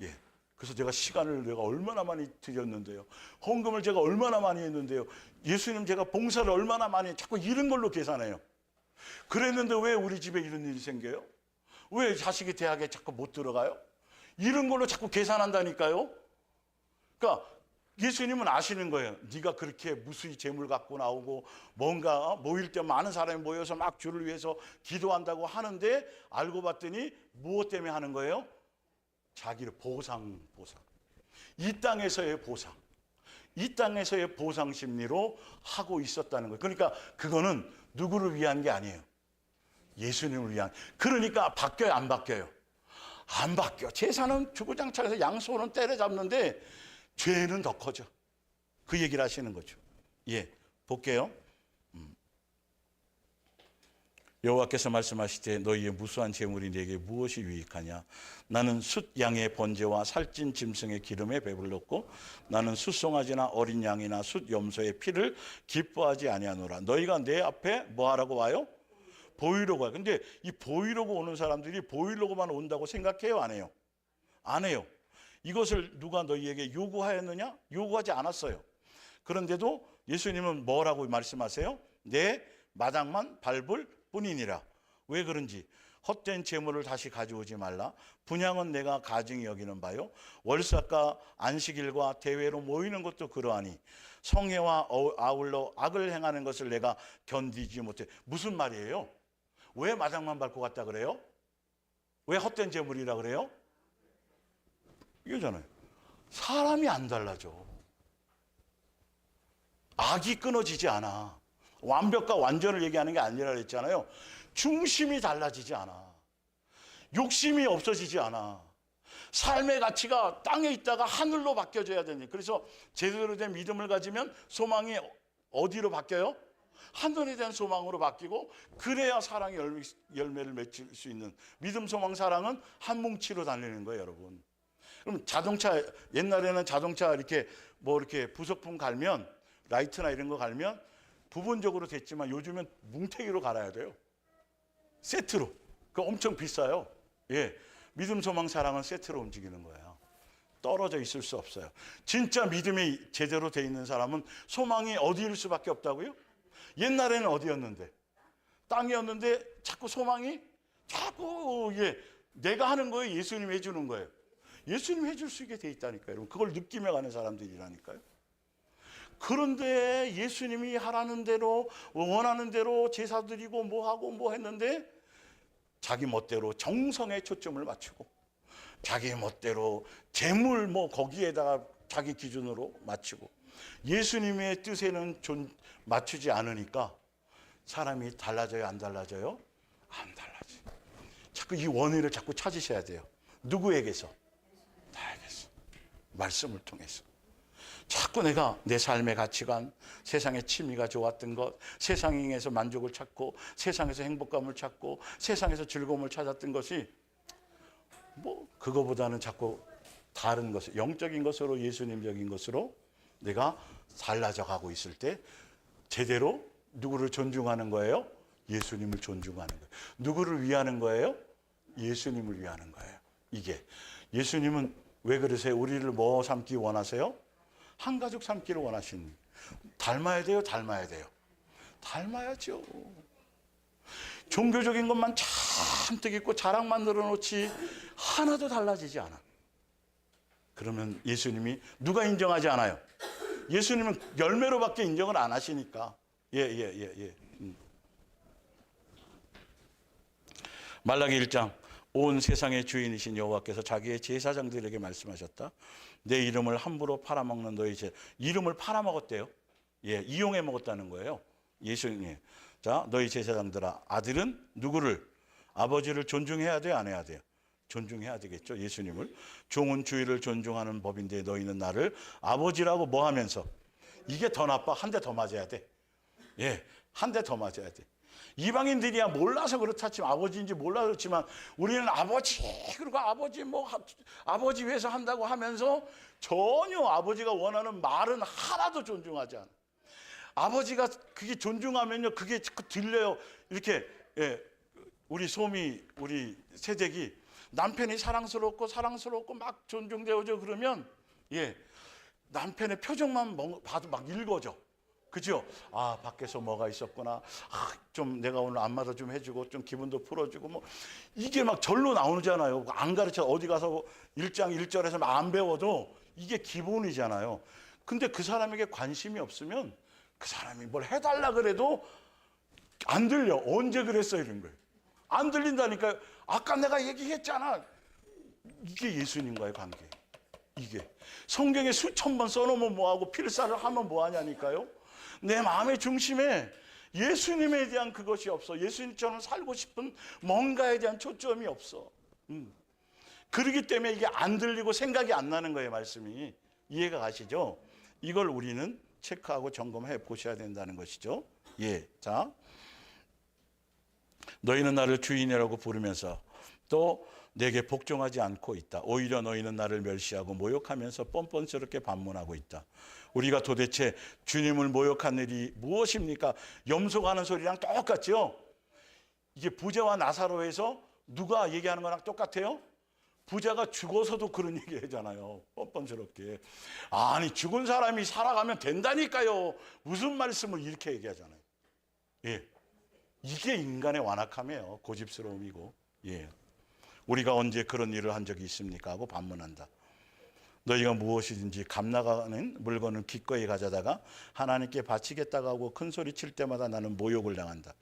예. 그래서 시간을 내가 얼마나 많이 드렸는데요. 헌금을 제가 얼마나 많이 했는데요. 예수님 제가 봉사를 얼마나 많이 자꾸 이런 걸로 계산해요. 그랬는데 왜 우리 집에 이런 일이 생겨요? 왜 자식이 대학에 자꾸 못 들어가요? 이런 걸로 자꾸 계산한다니까요. 그러니까 예수님은 아시는 거예요. 네가 그렇게 무수히 재물 갖고 나오고 뭔가 모일 때 많은 사람이 모여서 막 주를 위해서 기도한다고 하는데 알고 봤더니 무엇 때문에 하는 거예요? 자기를 보상. 이 땅에서의 보상. 이 땅에서의 보상 심리로 하고 있었다는 거예요. 그러니까 그거는 누구를 위한 게 아니에요. 예수님을 위한. 그러니까 바뀌어요, 안 바뀌어요? 안 바뀌어. 제사는 주구장창에서 양소는 때려잡는데 죄는 더 커져. 그 얘기를 하시는 거죠. 예, 볼게요. 여호와께서 말씀하시되 너희의 무수한 재물이 네게 무엇이 유익하냐? 나는 숫 양의 번제와 살찐 짐승의 기름에 배불렀고 나는 숫송아지나 어린 양이나 숫 염소의 피를 기뻐하지 아니하노라. 너희가 내 앞에 뭐 하라고 와요? 보이려고 와요. 근데 이 보이려고 오는 사람들이 보이려고만 온다고 생각해요, 안 해요? 안 해요. 이것을 누가 너희에게 요구하였느냐? 요구하지 않았어요. 그런데도 예수님은 뭐라고 말씀하세요? 내 마당만 밟을 뿐이니라. 왜 그런지 헛된 재물을 다시 가져오지 말라. 분향은 내가 가증히 여기는 바요. 월삭과 안식일과 대회로 모이는 것도 그러하니 성회와 아울러 악을 행하는 것을 내가 견디지 못해. 무슨 말이에요? 왜 마당만 밟고 갔다 그래요? 왜 헛된 재물이라 그래요? 이거잖아요. 사람이 안 달라져. 악이 끊어지지 않아. 완벽과 완전을 얘기하는 게 아니라 그랬잖아요. 중심이 달라지지 않아. 욕심이 없어지지 않아. 삶의 가치가 땅에 있다가 하늘로 바뀌어져야 되니. 그래서 제대로 된 믿음을 가지면 소망이 어디로 바뀌어요? 하늘에 대한 소망으로 바뀌고, 그래야 사랑의 열매를 맺을 수 있는, 믿음, 소망, 사랑은 한 뭉치로 달리는 거예요, 여러분. 그럼 자동차, 옛날에는 자동차 이렇게 뭐 이렇게 부속품 갈면, 라이트나 이런 거 갈면 부분적으로 됐지만 요즘은 뭉태기로 갈아야 돼요. 세트로. 그거 엄청 비싸요. 예. 믿음, 소망, 사랑은 세트로 움직이는 거예요. 떨어져 있을 수 없어요. 진짜 믿음이 제대로 돼 있는 사람은 소망이 어디일 수밖에 없다고요? 옛날에는 어디였는데? 땅이었는데 자꾸 소망이 자꾸 내가 하는 거예요? 예수님이 해주는 거예요? 예수님이 해줄 수 있게 돼 있다니까요. 여러분, 그걸 느끼며 가는 사람들이라니까요. 그런데 예수님이 하라는 대로, 원하는 대로 제사 드리고 뭐 하고 뭐 했는데 자기 멋대로 정성에 초점을 맞추고, 자기 멋대로 재물 뭐 거기에다가 자기 기준으로 맞추고, 예수님의 뜻에는 맞추지 않으니까 사람이 달라져요, 안 달라져요? 안 달라져요. 자꾸 이 원인을 자꾸 찾으셔야 돼요. 누구에게서? 나에게서. 말씀을 통해서. 자꾸 내가 내 삶의 가치관, 세상의 취미가 좋았던 것, 세상에서 만족을 찾고, 세상에서 행복감을 찾고, 세상에서 즐거움을 찾았던 것이 뭐 그거보다는 자꾸 다른 것을, 영적인 것으로, 예수님적인 것으로 내가 달라져 가고 있을 때 제대로 누구를 존중하는 거예요? 예수님을 존중하는 거예요. 누구를 위하는 거예요? 예수님을 위하는 거예요. 이게 예수님은 왜 그러세요? 우리를 뭐 삼기 원하세요? 한 가족 삼기를 원하시는. 닮아야 돼요? 닮아야 돼요? 닮아야죠. 종교적인 것만 잔뜩 있고 자랑만 늘어놓지 하나도 달라지지 않아. 그러면 예수님이 누가 인정하지 않아요? 예수님은 열매로밖에 인정을 안 하시니까. 말라기 1장, 온 세상의 주인이신 여호와께서 자기의 제사장들에게 말씀하셨다. 내 이름을 함부로 팔아먹는 너희 이름을 팔아먹었대요. 이용해 먹었다는 거예요. 예수님. 자, 너희 제사장들아, 아들은 누구를? 아버지를 존중해야 돼요, 안 해야 돼요? 존중해야 되겠죠, 예수님을. 종은 주의를 존중하는 법인데 너희는 나를 아버지라고 뭐 하면서? 이게 더 나빠. 한 대 더 맞아야 돼. 한 대 더 맞아야 돼. 이방인들이야 몰라서 그렇다 치면, 아버지인지 몰라서 그렇지만 우리는 아버지, 그리고 아버지 아버지 위해서 한다고 하면서 전혀 아버지가 원하는 말은 하나도 존중하지 않아. 아버지가 그게 존중하면요, 그게 들려요. 이렇게 우리 우리 세댁이 남편이 사랑스럽고 막 존중되어져 그러면 남편의 표정만 봐도 막 읽어져. 그죠? 아, 밖에서 뭐가 있었구나. 좀 내가 오늘 안마도 좀 해주고 좀 기분도 풀어주고 뭐 이게 막 절로 나오잖아요. 안 가르쳐 어디 가서 1장 1절에서 안 배워도 이게 기본이잖아요. 근데 그 사람에게 관심이 없으면 그 사람이 뭘 해달라 그래도 안 들려. 언제 그랬어 이런 거예요. 안 들린다니까요. 아까 내가 얘기했잖아. 이게 예수님과의 관계. 이게 성경에 수천 번 써놓으면 뭐하고 필사를 하면 뭐하냐니까요. 내 마음의 중심에 예수님에 대한 그것이 없어. 예수님처럼 살고 싶은 뭔가에 대한 초점이 없어. 그러기 때문에 이게 안 들리고 생각이 안 나는 거예요. 말씀이. 이해가 가시죠? 이걸 우리는 체크하고 점검해 보셔야 된다는 것이죠. 자, 너희는 나를 주인이라고 부르면서 또 내게 복종하지 않고 있다. 오히려 너희는 나를 멸시하고 모욕하면서 뻔뻔스럽게 반문하고 있다. 우리가 도대체 주님을 모욕한 일이 무엇입니까? 염소가 하는 소리랑 똑같죠? 이게 부자와 나사로에서 누가 얘기하는 거랑 똑같아요? 부자가 죽어서도 그런 얘기 하잖아요. 뻔뻔스럽게. 아니, 죽은 사람이 살아가면 된다니까요. 무슨 말씀을 이렇게 얘기하잖아요. 이게 인간의 완악함이에요. 고집스러움이고. 우리가 언제 그런 일을 한 적이 있습니까? 하고 반문한다. 너희가 무엇이든지 값나가는 물건을 기꺼이 가져다가 하나님께 바치겠다고 하고 큰 소리 칠 때마다 나는 모욕을 당한다.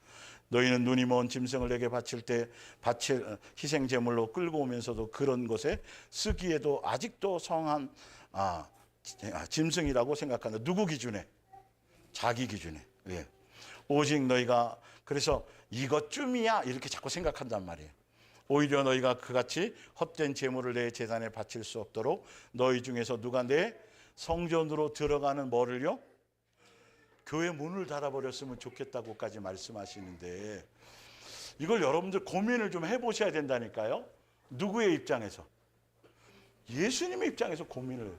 너희는 눈이 먼 짐승을 내게 바칠 때 바칠 희생 제물로 끌고 오면서도 그런 것에 쓰기에도 아직도 성한 짐승이라고 생각한다. 누구 기준에? 자기 기준에. 오직 너희가 그래서 이것쯤이야 이렇게 자꾸 생각한단 말이에요. 오히려 너희가 그같이 헛된 재물을 내 제단에 바칠 수 없도록 너희 중에서 누가 내 성전으로 들어가는 뭐를요? 교회 문을 닫아버렸으면 좋겠다고까지 말씀하시는데, 이걸 여러분들 고민을 좀 해보셔야 된다니까요. 누구의 입장에서? 예수님의 입장에서 고민을 해요.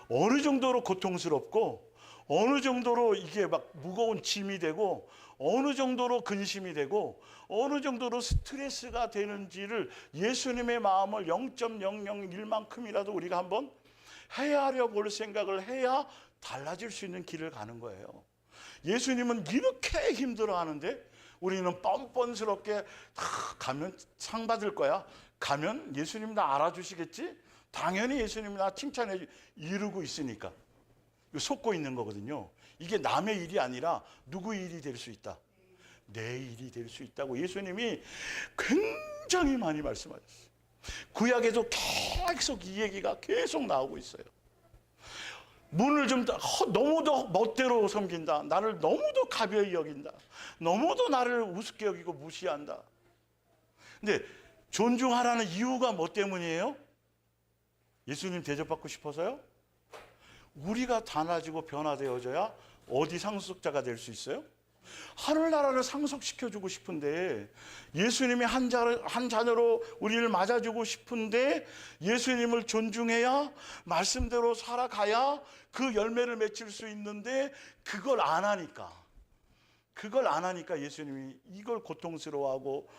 어느 정도로 고통스럽고, 어느 정도로 이게 막 무거운 짐이 되고, 어느 정도로 근심이 되고, 어느 정도로 스트레스가 되는지를 예수님의 마음을 0.001만큼이라도 우리가 한번 헤아려 볼 생각을 해야 달라질 수 있는 길을 가는 거예요. 예수님은 이렇게 힘들어 하는데 우리는 뻔뻔스럽게 가면 상 받을 거야. 가면 예수님 나 알아주시겠지? 당연히 예수님 나 칭찬해 이러고 있으니까 속고 있는 거거든요. 이게 남의 일이 아니라 누구 일이 될 수 있다? 내 일이 될 수 있다고 예수님이 굉장히 많이 말씀하셨어요. 구약에도 계속 이 얘기가 계속 나오고 있어요. 문을 좀 너무도 멋대로 섬긴다. 나를 너무도 가벼이 여긴다. 너무도 나를 우습게 여기고 무시한다. 근데 존중하라는 이유가 뭐 때문이에요? 예수님 대접받고 싶어서요? 우리가 달라지고 변화되어져야 어디 상속자가 될 수 있어요? 하늘나라를 상속시켜주고 싶은데, 예수님이 한 자녀로 우리를 맞아주고 싶은데, 예수님을 존중해야 말씀대로 살아가야 그 열매를 맺힐 수 있는데, 그걸 안 하니까 예수님이 이걸 고통스러워하고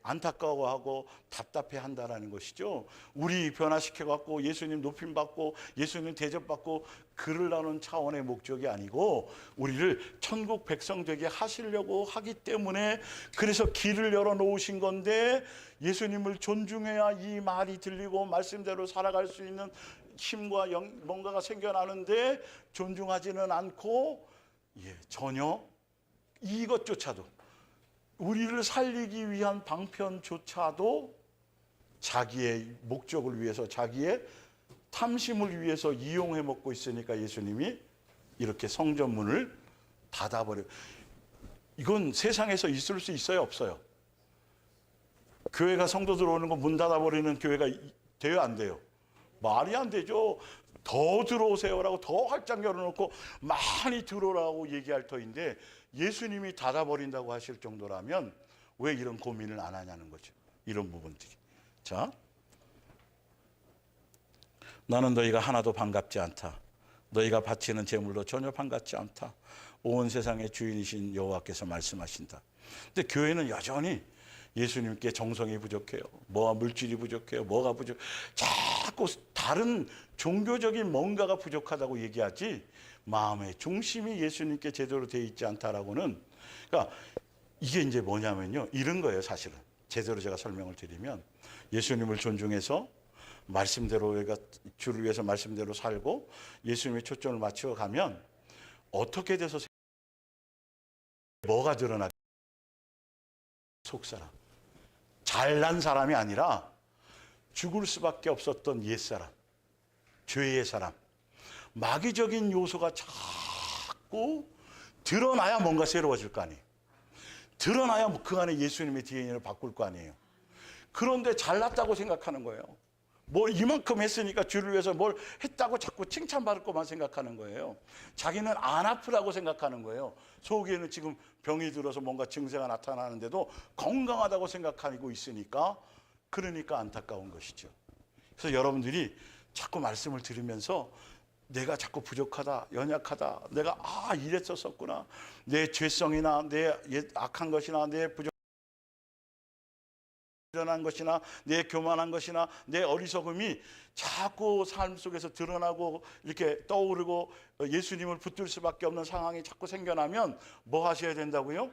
안타까워하고 답답해한다라는 것이죠. 우리 변화시켜갖고 예수님 높임받고 예수님 대접받고 그러려는 차원의 목적이 아니고, 우리를 천국 백성 되게 하시려고 하기 때문에, 그래서 길을 열어놓으신 건데, 예수님을 존중해야 이 말이 들리고 말씀대로 살아갈 수 있는 힘과 뭔가가 생겨나는데, 존중하지는 않고 전혀 이것조차도, 우리를 살리기 위한 방편조차도 자기의 목적을 위해서, 자기의 탐심을 위해서 이용해 먹고 있으니까 예수님이 이렇게 성전문을 닫아버려요. 이건 세상에서 있을 수 있어요, 없어요? 교회가 성도 들어오는 거 문 닫아버리는 교회가 돼요, 안 돼요? 말이 안 되죠. 더 들어오세요라고 더 활짝 열어놓고 많이 들어오라고 얘기할 터인데, 예수님이 닫아버린다고 하실 정도라면 왜 이런 고민을 안 하냐는 거죠. 이런 부분들이. 자, 나는 너희가 하나도 반갑지 않다. 너희가 바치는 제물도 전혀 반갑지 않다. 온 세상의 주인이신 여호와께서 말씀하신다. 근데 교회는 여전히 예수님께 정성이 부족해요. 뭐가 물질이 부족해요. 뭐가 부족. 자꾸 다른 종교적인 뭔가가 부족하다고 얘기하지, 마음의 중심이 예수님께 제대로 되어 있지 않다라고는. 그러니까 이게 이제 뭐냐면요, 이런 거예요. 사실은 제대로 제가 설명을 드리면, 예수님을 존중해서 말씀대로, 우리가 주를 위해서 말씀대로 살고 예수님의 초점을 맞추어 가면 어떻게 돼서 뭐가 드러나? 속사람, 잘난 사람이 아니라 죽을 수밖에 없었던 옛사람, 죄의 사람, 마귀적인 요소가 자꾸 드러나야 뭔가 새로워질 거 아니에요. 드러나야 그 안에 예수님의 DNA를 바꿀 거 아니에요. 그런데 잘났다고 생각하는 거예요. 뭐 이만큼 했으니까 주를 위해서 뭘 했다고 자꾸 칭찬받을 것만 생각하는 거예요. 자기는 안 아프다고 생각하는 거예요. 속에는 지금 병이 들어서 뭔가 증세가 나타나는데도 건강하다고 생각하고 있으니까, 그러니까 안타까운 것이죠. 그래서 여러분들이 자꾸 말씀을 들으면서 내가 자꾸 부족하다, 연약하다, 내가 이랬었구나, 내 죄성이나 내 악한 것이나 내 부족한 것이나 내 교만한 것이나 내 어리석음이 자꾸 삶 속에서 드러나고 이렇게 떠오르고 예수님을 붙들 수밖에 없는 상황이 자꾸 생겨나면 뭐 하셔야 된다고요?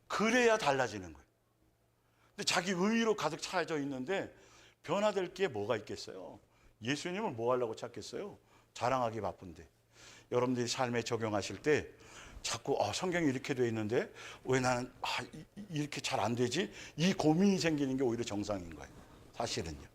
그래야 달라지는 거예요. 근데 자기 의의로 가득 차져 있는데 변화될 게 뭐가 있겠어요? 예수님을 뭐 하려고 찾겠어요? 자랑하기 바쁜데. 여러분들이 삶에 적용하실 때 자꾸 성경이 이렇게 돼 있는데 왜 나는 이렇게 잘 안 되지? 이 고민이 생기는 게 오히려 정상인 거예요. 사실은요.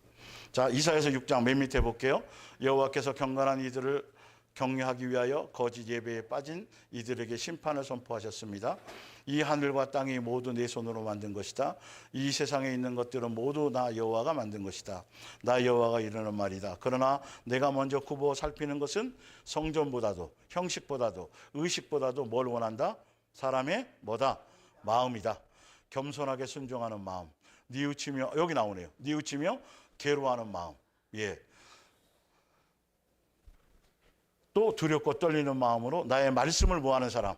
자, 이사야서 6장 맨 밑에 볼게요. 여호와께서 경건한 이들을 격려하기 위하여 거짓 예배에 빠진 이들에게 심판을 선포하셨습니다. 이 하늘과 땅이 모두 내 손으로 만든 것이다. 이 세상에 있는 것들은 모두 나 여호와가 만든 것이다. 나 여호와가 이르는 말이다. 그러나 내가 먼저 굽어 살피는 것은 성전보다도 형식보다도 의식보다도 뭘 원한다? 사람의 뭐다? 마음이다. 겸손하게 순종하는 마음. 뉘우치며, 여기 나오네요. 뉘우치며 괴로워하는 마음. 예. 또 두렵고 떨리는 마음으로 나의 말씀을 모하는 사람.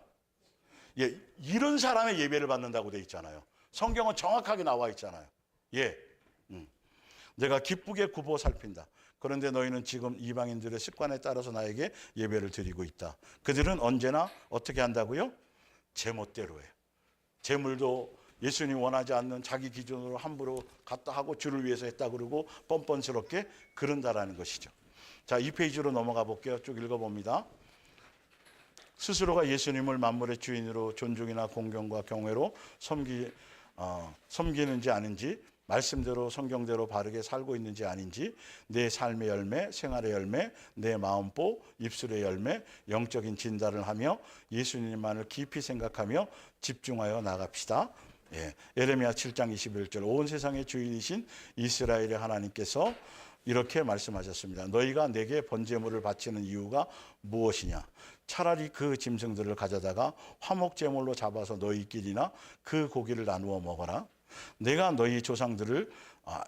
예, 이런 사람의 예배를 받는다고 되어 있잖아요. 성경은 정확하게 나와 있잖아요. 예, 내가 기쁘게 굽어 살핀다. 그런데 너희는 지금 이방인들의 습관에 따라서 나에게 예배를 드리고 있다. 그들은 언제나 어떻게 한다고요? 제멋대로 해요. 제물도 예수님 원하지 않는 자기 기준으로 함부로 갖다 하고 주를 위해서 했다 그러고 뻔뻔스럽게 그런다라는 것이죠. 자, 2페이지로 넘어가 볼게요. 쭉 읽어봅니다. 스스로가 예수님을 만물의 주인으로 존중이나 공경과 경외로 섬기는지 아닌지, 말씀대로 성경대로 바르게 살고 있는지 아닌지, 내 삶의 열매, 생활의 열매, 내 마음보, 입술의 열매, 영적인 진단을 하며 예수님만을 깊이 생각하며 집중하여 나갑시다. 예, 예레미야 7장 21절, 온 세상의 주인이신 이스라엘의 하나님께서 이렇게 말씀하셨습니다. 너희가 내게 번제물을 바치는 이유가 무엇이냐? 차라리 그 짐승들을 가져다가 화목제물로 잡아서 너희끼리나 그 고기를 나누어 먹어라. 내가 너희 조상들을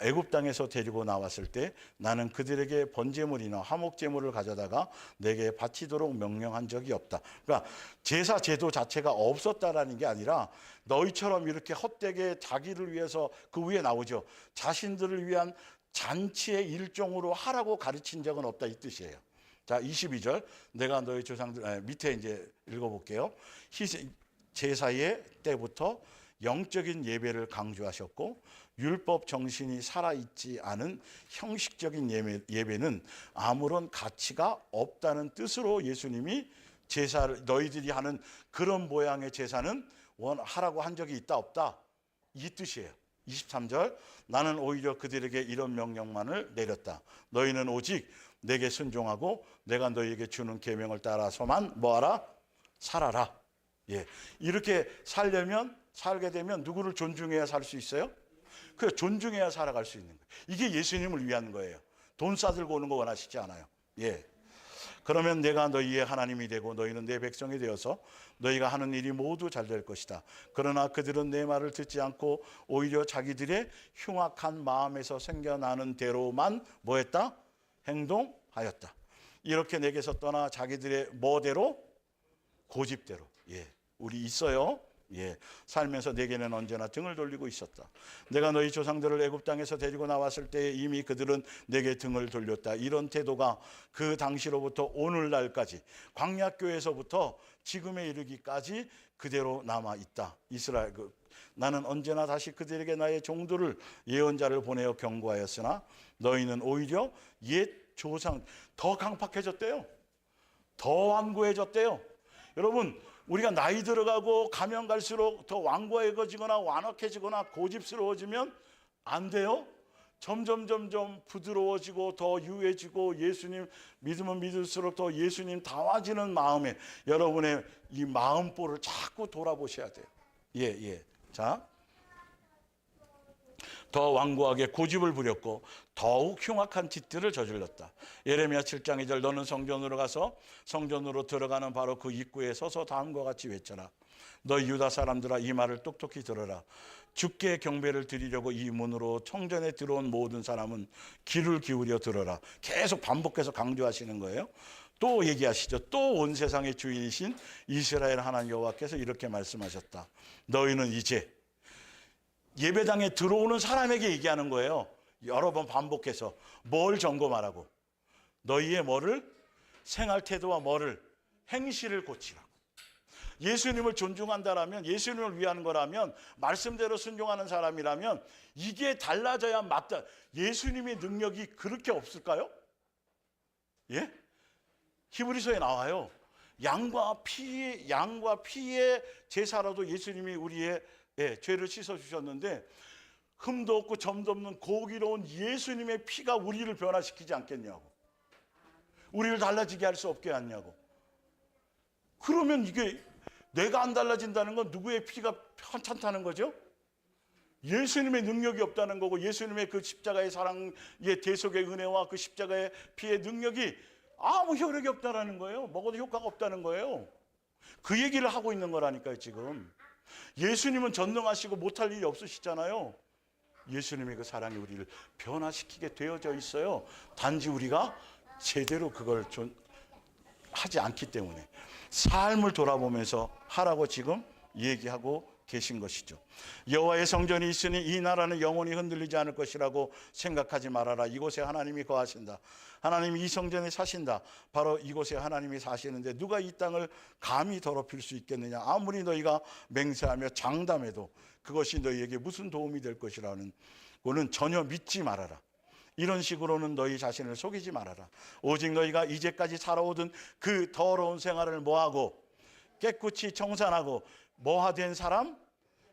애굽 땅에서 데리고 나왔을 때 나는 그들에게 번제물이나 화목제물을 가져다가 내게 바치도록 명령한 적이 없다. 그러니까 제사 제도 자체가 없었다라는 게 아니라 너희처럼 이렇게 헛되게 자기를 위해서, 그 위에 나오죠. 자신들을 위한 잔치의 일종으로 하라고 가르친 적은 없다, 이 뜻이에요. 자, 22절. 내가 너희 조상들, 밑에 이제 읽어볼게요. 제사의 때부터 영적인 예배를 강조하셨고, 율법 정신이 살아있지 않은 형식적인 예배는 아무런 가치가 없다는 뜻으로 예수님이 제사를, 너희들이 하는 그런 모양의 제사는 하라고 한 적이 있다 없다, 이 뜻이에요. 23절. 나는 오히려 그들에게 이런 명령만을 내렸다. 너희는 오직 내게 순종하고 내가 너희에게 주는 계명을 따라서만 뭐하라? 살아라. 예, 이렇게 살게 되면 누구를 존중해야 살 수 있어요? 그래, 존중해야 살아갈 수 있는 거예요. 이게 예수님을 위한 거예요. 돈 싸들고 오는 거 원하시지 않아요. 예. 그러면 내가 너희의 하나님이 되고 너희는 내 백성이 되어서 너희가 하는 일이 모두 잘 될 것이다. 그러나 그들은 내 말을 듣지 않고 오히려 자기들의 흉악한 마음에서 생겨나는 대로만 뭐했다? 행동하였다. 이렇게 내게서 떠나 자기들의 뭐대로? 고집대로. 예, 우리 있어요. 예, 살면서 내게는 언제나 등을 돌리고 있었다. 내가 너희 조상들을 애굽 땅에서 데리고 나왔을 때 이미 그들은 내게 등을 돌렸다. 이런 태도가 그 당시로부터 오늘날까지, 광야교에서부터 지금에 이르기까지 그대로 남아 있다. 이스라엘, 나는 언제나 다시 그들에게 나의 종들을, 예언자를 보내어 경고하였으나 너희는 오히려 옛 조상, 더 강팍해졌대요. 더 완고해졌대요. 여러분, 우리가 나이 들어가고 가면 갈수록 더 완고해지거나 완악해지거나 고집스러워지면 안 돼요. 점점 부드러워지고 더 유해지고 예수님 믿으면 믿을수록 더 예수님 닮아지는 마음에 여러분의 이 마음보를 자꾸 돌아보셔야 돼요. 예. 자, 더 완고하게 고집을 부렸고 더욱 흉악한 짓들을 저질렀다. 예레미야 7장 2절. 너는 성전으로 가서 성전으로 들어가는 바로 그 입구에 서서 다음과 같이 외쳐라. 너희 유다 사람들아, 이 말을 똑똑히 들어라. 주께 경배를 드리려고 이 문으로 성전에 들어온 모든 사람은 귀를 기울여 들어라. 계속 반복해서 강조하시는 거예요. 또 얘기하시죠. 또 온 세상의 주인이신 이스라엘 하나님 여호와께서 이렇게 말씀하셨다. 너희는 이제, 예배당에 들어오는 사람에게 얘기하는 거예요. 여러 번 반복해서. 뭘 점검하라고? 너희의 뭐를? 생활 태도와 뭐를? 행실을 고치라고. 예수님을 존중한다라면, 예수님을 위한 거라면, 말씀대로 순종하는 사람이라면 이게 달라져야 맞다. 예수님의 능력이 그렇게 없을까요? 예? 히브리서에 나와요. 양과 피의 제사라도 예수님이 우리의 죄를 씻어주셨는데 흠도 없고 점도 없는 고기로운 예수님의 피가 우리를 변화시키지 않겠냐고. 우리를 달라지게 할 수 없게 하냐고. 그러면 이게 내가 안 달라진다는 건 누구의 피가 편찮다는 거죠? 예수님의 능력이 없다는 거고, 예수님의 그 십자가의 사랑의 대속의 은혜와 그 십자가의 피의 능력이 아무 효력이 없다는 거예요. 먹어도 효과가 없다는 거예요. 그 얘기를 하고 있는 거라니까요, 지금. 예수님은 전능하시고 못할 일이 없으시잖아요. 예수님의 그 사랑이 우리를 변화시키게 되어져 있어요. 단지 우리가 제대로 그걸 하지 않기 때문에. 삶을 돌아보면서 하라고 지금 얘기하고 계신 것이죠. 여호와의 성전이 있으니 이 나라는 영원히 흔들리지 않을 것이라고 생각하지 말아라. 이곳에 하나님이 거하신다. 하나님이 이 성전에 사신다. 바로 이곳에 하나님이 사시는데 누가 이 땅을 감히 더럽힐 수 있겠느냐. 아무리 너희가 맹세하며 장담해도 그것이 너희에게 무슨 도움이 될 것이라는 거는 전혀 믿지 말아라. 이런 식으로는 너희 자신을 속이지 말아라. 오직 너희가 이제까지 살아오던 그 더러운 생활을 뭐하고 깨끗이 청산하고 뭐하된 사람?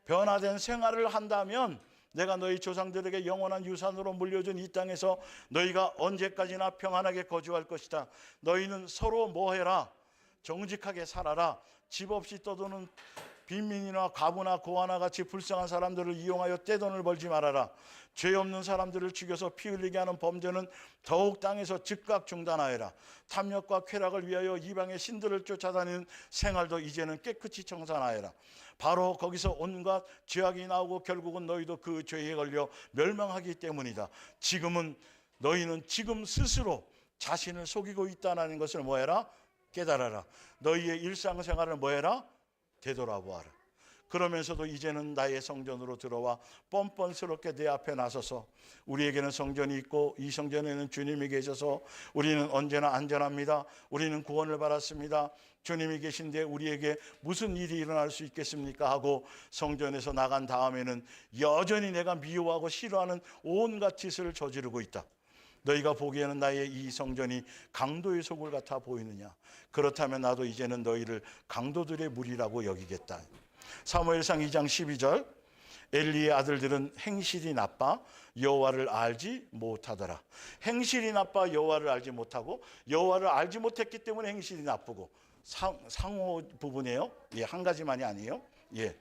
변화된 생활을 한다면 내가 너희 조상들에게 영원한 유산으로 물려준 이 땅에서 너희가 언제까지나 평안하게 거주할 것이다. 너희는 서로 뭐해라? 정직하게 살아라. 집 없이 떠도는 빈민이나 과부나 고아나 같이 불쌍한 사람들을 이용하여 떼돈을 벌지 말아라. 죄 없는 사람들을 죽여서 피 흘리게 하는 범죄는 더욱 땅에서 즉각 중단하여라. 탐욕과 쾌락을 위하여 이방의 신들을 쫓아다니는 생활도 이제는 깨끗이 청산하여라. 바로 거기서 온갖 죄악이 나오고 결국은 너희도 그 죄에 걸려 멸망하기 때문이다. 너희는 지금 스스로 자신을 속이고 있다는 것을 뭐해라? 깨달아라. 너희의 일상생활을 뭐해라? 되돌아보아라. 그러면서도 이제는 나의 성전으로 들어와 뻔뻔스럽게 내 앞에 나서서 우리에게는 성전이 있고 이 성전에는 주님이 계셔서 우리는 언제나 안전합니다. 우리는 구원을 받았습니다. 주님이 계신데 우리에게 무슨 일이 일어날 수 있겠습니까? 하고 성전에서 나간 다음에는 여전히 내가 미워하고 싫어하는 온갖 짓을 저지르고 있다. 너희가 보기에는 나의 이 성전이 강도의 속을 같아 보이느냐? 그렇다면 나도 이제는 너희를 강도들의 무리라고 여기겠다. 사무엘상 2장 12절 엘리의 아들들은 행실이 나빠 여호와를 알지 못하더라. 행실이 나빠 여호와를 알지 못하고 여호와를 알지 못했기 때문에 행실이 나쁘고 상호 부분이에요. 예, 한 가지만이 아니에요. 예.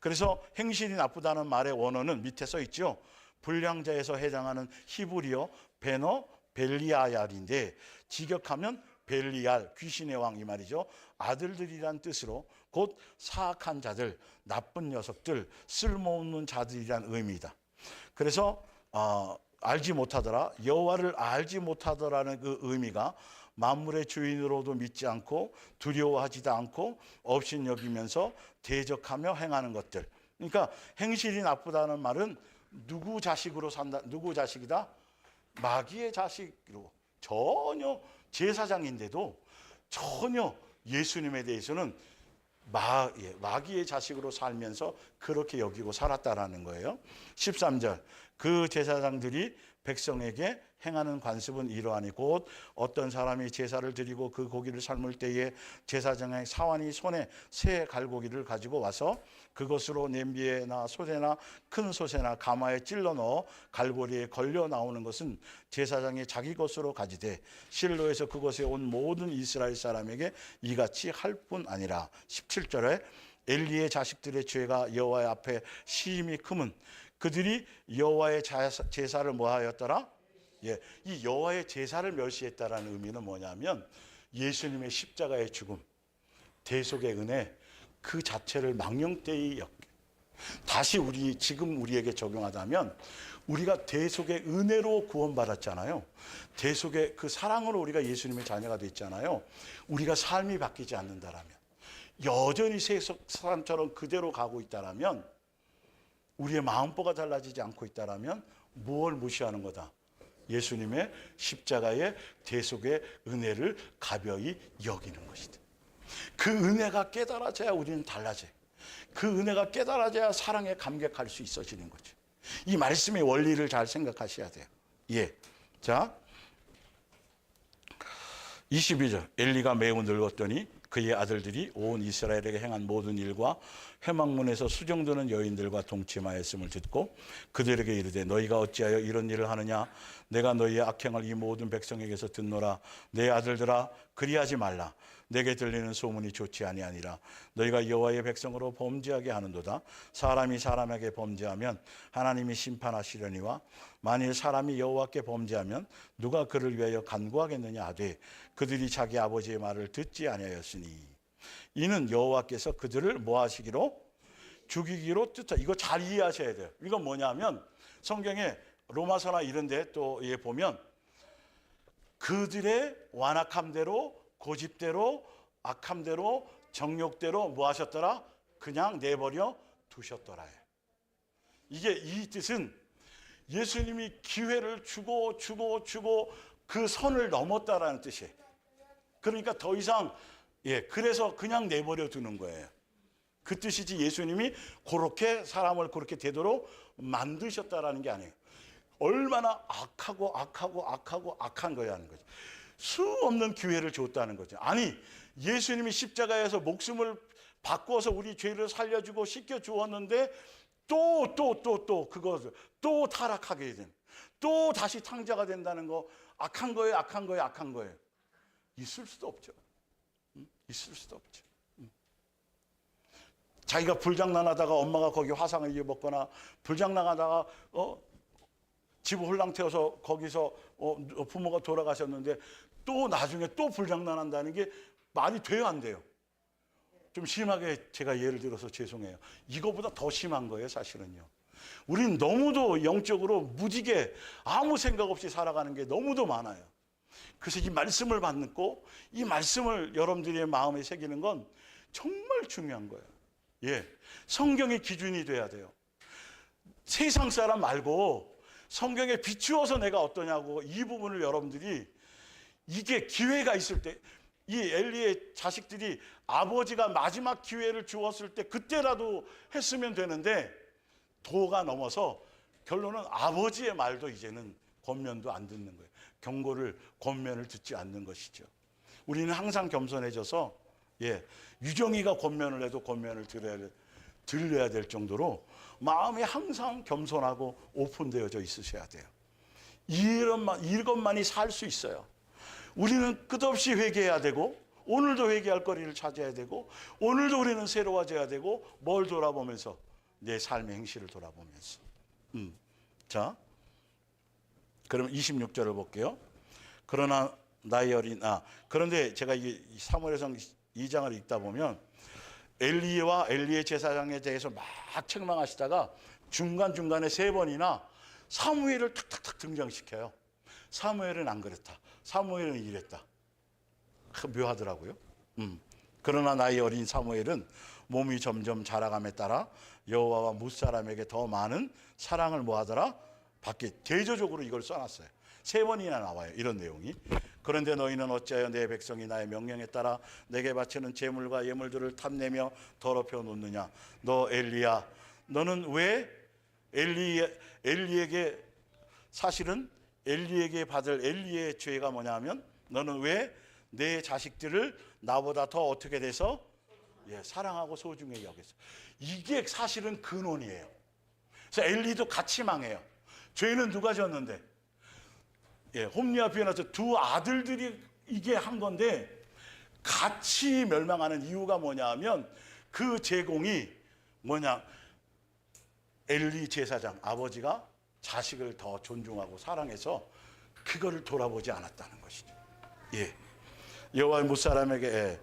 그래서 행실이 나쁘다는 말의 원어는 밑에 써 있죠. 불량자에서 해당하는 히브리어 베너 벨리아얄인데 직역하면 벨리알, 귀신의 왕 이 말이죠. 아들들이란 뜻으로 곧 사악한 자들, 나쁜 녀석들, 쓸모없는 자들이란 의미이다. 그래서 알지 못하더라, 여호와를 알지 못하더라는 그 의미가 만물의 주인으로도 믿지 않고 두려워하지도 않고 업신여기면서 대적하며 행하는 것들. 그러니까 행실이 나쁘다는 말은 누구 자식으로 산다, 누구 자식이다? 마귀의 자식으로. 전혀 제사장인데도 전혀 예수님에 대해서는 마귀의 자식으로 살면서 그렇게 여기고 살았다라는 거예요. 13절 그 제사장들이 백성에게 행하는 관습은 이러하니 곧 어떤 사람이 제사를 드리고 그 고기를 삶을 때에 제사장의 사환이 손에 새 갈고기를 가지고 와서 그것으로 냄비에나 솥에나 큰 솥에나 가마에 찔러 넣어 갈고리에 걸려 나오는 것은 제사장이 자기 것으로 가지되 실로에서 그것에 온 모든 이스라엘 사람에게 이같이 할 뿐 아니라. 17절에 엘리의 자식들의 죄가 여호와 앞에 심히 크면 그들이 여호와의 제사를 뭐하였더라? 예, 이 여호와의 제사를 멸시했다라는 의미는 뭐냐면 예수님의 십자가의 죽음, 대속의 은혜 그 자체를 망령되이 엮게. 다시 지금 우리에게 적용하자면 우리가 대속의 은혜로 구원받았잖아요. 대속의 그 사랑으로 우리가 예수님의 자녀가 됐잖아요. 우리가 삶이 바뀌지 않는다라면, 여전히 새 사람처럼 그대로 가고 있다라면, 우리의 마음보가 달라지지 않고 있다라면 무엇을 무시하는 거다? 예수님의 십자가의 대속의 은혜를 가벼이 여기는 것이다. 그 은혜가 깨달아져야 우리는 달라져요. 그 은혜가 깨달아져야 사랑에 감격할 수 있어지는 거죠. 이 말씀의 원리를 잘 생각하셔야 돼요. 예. 자, 22절 엘리가 매우 늙었더니 그의 아들들이 온 이스라엘에게 행한 모든 일과 회막문에서 수종드는 여인들과 동침하였음을 듣고 그들에게 이르되 너희가 어찌하여 이런 일을 하느냐 내가 너희의 악행을 이 모든 백성에게서 듣노라. 내 아들들아 그리하지 말라. 내게 들리는 소문이 좋지 아니하니라. 너희가 여호와의 백성으로 범죄하게 하는도다. 사람이 사람에게 범죄하면 하나님이 심판하시려니와 만일 사람이 여호와께 범죄하면 누가 그를 위하여 간구하겠느냐 하되 그들이 자기 아버지의 말을 듣지 아니하였으니 이는 여호와께서 그들을 뭐 하시기로? 죽이기로 뜻하. 이거 잘 이해하셔야 돼요. 이건 뭐냐면 성경에 로마서나 이런 데 또 보면 그들의 완악함대로 고집대로 악함대로 정욕대로 뭐 하셨더라? 그냥 내버려 두셨더라. 이게 이 뜻은 예수님이 기회를 주고 그 선을 넘었다라는 뜻이에요. 그러니까 더 이상 그래서 그냥 내버려 두는 거예요. 그 뜻이지 예수님이 그렇게 사람을 그렇게 되도록 만드셨다라는 게 아니에요. 얼마나 악한 거야 하는 거죠. 수 없는 기회를 줬다는 거죠. 아니 예수님이 십자가에서 목숨을 바꿔서 우리 죄를 살려주고 씻겨 주었는데 그것을 또 타락하게 된, 또 다시 탕자가 된다는 거 악한 거예요. 있을 수도 없죠. 있을 수도 없죠. 자기가 불장난하다가 엄마가 거기 화상을 입었거나 불장난하다가 집 홀랑 태워서 거기서 부모가 돌아가셨는데 또 나중에 또 불장난한다는 게 말이 돼요, 안 돼요? 좀 심하게 제가 예를 들어서 죄송해요. 이거보다 더 심한 거예요, 사실은요. 우린 너무도 영적으로 무지개 아무 생각 없이 살아가는 게 너무도 많아요. 그래서 이 말씀을 받고 이 말씀을 여러분들의 마음에 새기는 건 정말 중요한 거예요. 성경의 기준이 돼야 돼요. 세상 사람 말고 성경에 비추어서 내가 어떠냐고 이 부분을 여러분들이 이게 기회가 있을 때 이 엘리의 자식들이 아버지가 마지막 기회를 주었을 때 그때라도 했으면 되는데 도가 넘어서 결론은 아버지의 말도 이제는 권면도 안 듣는 거예요. 경고를 권면을 듣지 않는 것이죠. 우리는 항상 겸손해져서 유정이가 권면을 해도 권면을 들려야 될 정도로 마음이 항상 겸손하고 오픈되어져 있으셔야 돼요. 이것만이 살 수 있어요. 우리는 끝없이 회개해야 되고 오늘도 회개할 거리를 찾아야 되고 오늘도 우리는 새로워져야 되고 뭘 돌아보면서 내 삶의 행실을 돌아보면서 자, 그럼 26절을 볼게요. 그러나 나의 어린 그런데 제가 이 사무엘상 2장을 읽다 보면 엘리와 엘리의 제사장에 대해서 막 책망하시다가 중간중간에 3번이나 사무엘을 탁탁탁 등장시켜요. 사무엘은 안 그랬다. 사무엘은 이랬다. 묘하더라고요. 그러나 나의 어린 사무엘은 몸이 점점 자라감에 따라 여호와와 뭇사람에게 더 많은 사랑을 뭐하더라? 밖에 대조적으로 이걸 써놨어요. 3번이나 나와요. 이런 내용이. 그런데 너희는 어찌하여 내 백성이 나의 명령에 따라 내게 바치는 제물과 예물들을 탐내며 더럽혀 놓느냐. 너 엘리야, 너는 왜 엘리에게 사실은 엘리에게 받을 엘리의 죄가 뭐냐면 너는 왜 내 자식들을 나보다 더 어떻게 돼서 사랑하고 소중히 여겼어. 이게 사실은 근원이에요. 그래서 엘리도 같이 망해요. 죄는 누가 졌는데? 홈리와 비에나서 두 아들들이 이게 한 건데 같이 멸망하는 이유가 뭐냐면 그 제공이 뭐냐? 엘리 제사장 아버지가 자식을 더 존중하고 사랑해서 그거를 돌아보지 않았다는 것이죠. 여호와의 뭇사람에게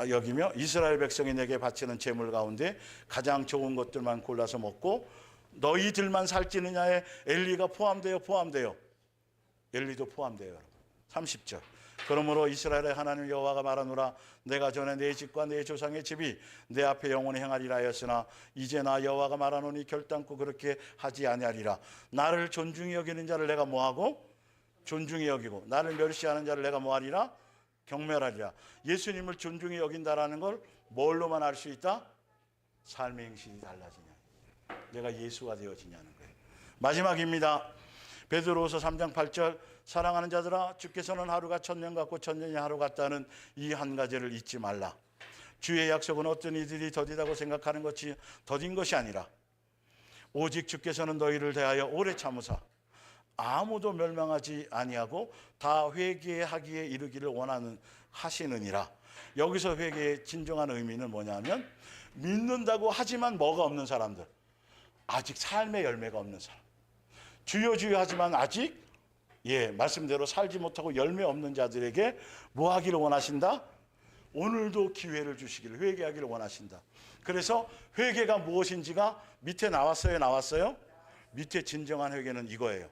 여기며 이스라엘 백성이 내게 바치는 제물 가운데 가장 좋은 것들만 골라서 먹고 너희들만 살찌느냐에 엘리가 포함돼요. 엘리도 포함돼요, 여러분. 30절. 그러므로 이스라엘의 하나님 여호와가 말하노라. 내가 전에 내 집과 내 조상의 집이 내 앞에 영원히 행하리라 하였으나 이제 나 여호와가 말하노니 결단코 그렇게 하지 아니하리라. 나를 존중히 여기는 자를 내가 뭐하고? 존중히 여기고 나를 멸시하는 자를 내가 뭐하리라? 경멸하리라. 예수님을 존중히 여긴다라는 걸 뭘로만 알 수 있다? 삶의 행실이 달라지냐, 내가 예수가 되어지냐는 거예요. 마지막입니다. 베드로후서 3장 8절 사랑하는 자들아 주께서는 하루가 천년 같고 천년이 하루 같다는 이 한 가지를 잊지 말라. 주의 약속은 어떤 이들이 더디다고 생각하는 것이 더딘 것이 아니라 오직 주께서는 너희를 대하여 오래 참으사 아무도 멸망하지 아니하고 다 회개하기에 이르기를 원하는 하시느니라. 여기서 회개의 진정한 의미는 뭐냐면 믿는다고 하지만 뭐가 없는 사람들, 아직 삶의 열매가 없는 사람, 주여 주여 하지만 아직 말씀대로 살지 못하고 열매 없는 자들에게 뭐 하기를 원하신다? 오늘도 기회를 주시기를, 회개하기를 원하신다. 그래서 회개가 무엇인지가 밑에 나왔어요? 밑에 진정한 회개는 이거예요.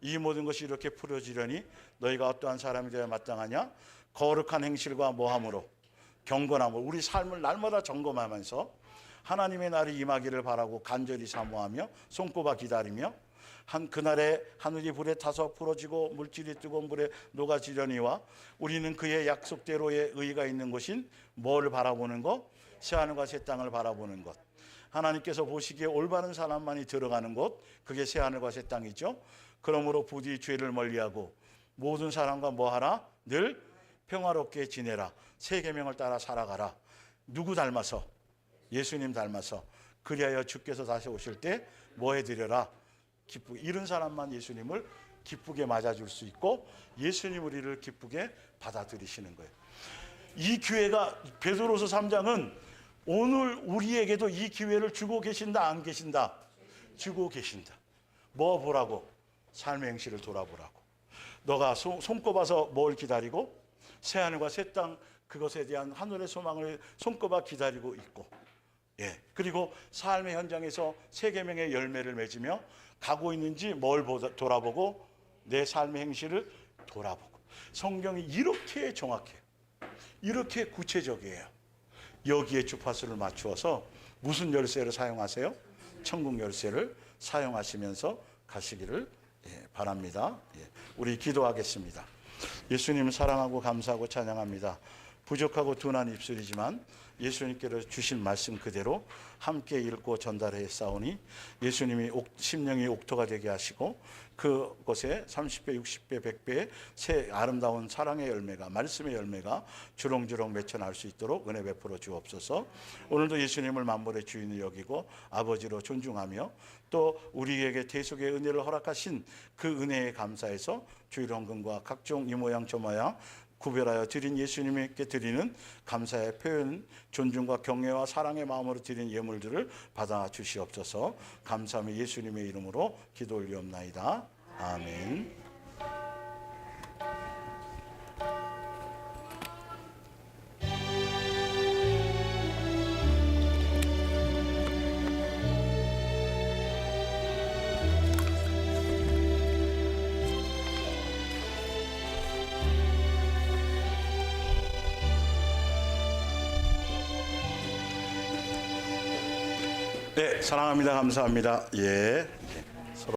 이 모든 것이 이렇게 풀어지려니 너희가 어떠한 사람이 되어야 마땅하냐? 거룩한 행실과 모함으로 경건함으로 우리 삶을 날마다 점검하면서 하나님의 날이 임하기를 바라고 간절히 사모하며 손꼽아 기다리며 그날에 하늘이 불에 타서 풀어지고 물질이 뜨거운 물에 녹아지려니와 우리는 그의 약속대로의 의가 있는 곳인 뭘 바라보는 것? 새하늘과 새 땅을 바라보는 것. 하나님께서 보시기에 올바른 사람만이 들어가는 곳, 그게 새하늘과 새 땅이죠. 그러므로 부디 죄를 멀리하고 모든 사람과 뭐하라? 늘 평화롭게 지내라. 새 계명을 따라 살아가라. 누구 닮아서? 예수님 닮아서. 그리하여 주께서 다시 오실 때 뭐 해드려라? 기쁘게. 이런 사람만 예수님을 기쁘게 맞아줄 수 있고 예수님 우리를 기쁘게 받아들이시는 거예요. 이 기회가 베드로서 3장은 오늘 우리에게도 이 기회를 주고 계신다, 안 계신다? 주고 계신다. 뭐 보라고? 삶의 행실을 돌아보라고. 너가 손꼽아서 뭘 기다리고? 새하늘과 새 땅, 그것에 대한 하늘의 소망을 손꼽아 기다리고 있고, 그리고 삶의 현장에서 새 계명의 열매를 맺으며 가고 있는지 뭘 돌아보고? 내 삶의 행실을 돌아보고. 성경이 이렇게 정확해요. 이렇게 구체적이에요. 여기에 주파수를 맞추어서 무슨 열쇠를 사용하세요? 천국 열쇠를 사용하시면서 가시기를 바랍니다. 우리 기도하겠습니다. 예수님 사랑하고 감사하고 찬양합니다. 부족하고 둔한 입술이지만 예수님께로 주신 말씀 그대로 함께 읽고 전달해 싸우니 예수님이 심령이 옥토가 되게 하시고 그것에 30배, 60배, 100배의 새 아름다운 사랑의 열매가, 말씀의 열매가 주렁주렁 맺혀 날 수 있도록 은혜 베풀어 주옵소서. 오늘도 예수님을 만물의 주인을 여기고 아버지로 존중하며 또 우리에게 대속의 은혜를 허락하신 그 은혜에 감사해서 주일 헌금과 각종 이 모양 저 모양 구별하여 드린 예수님께 드리는 감사의 표현, 존중과 경외와 사랑의 마음으로 드린 예물들을 받아 주시옵소서. 감사하며 예수님의 이름으로 기도 올리옵나이다. 아멘. 네, 사랑합니다. 감사합니다.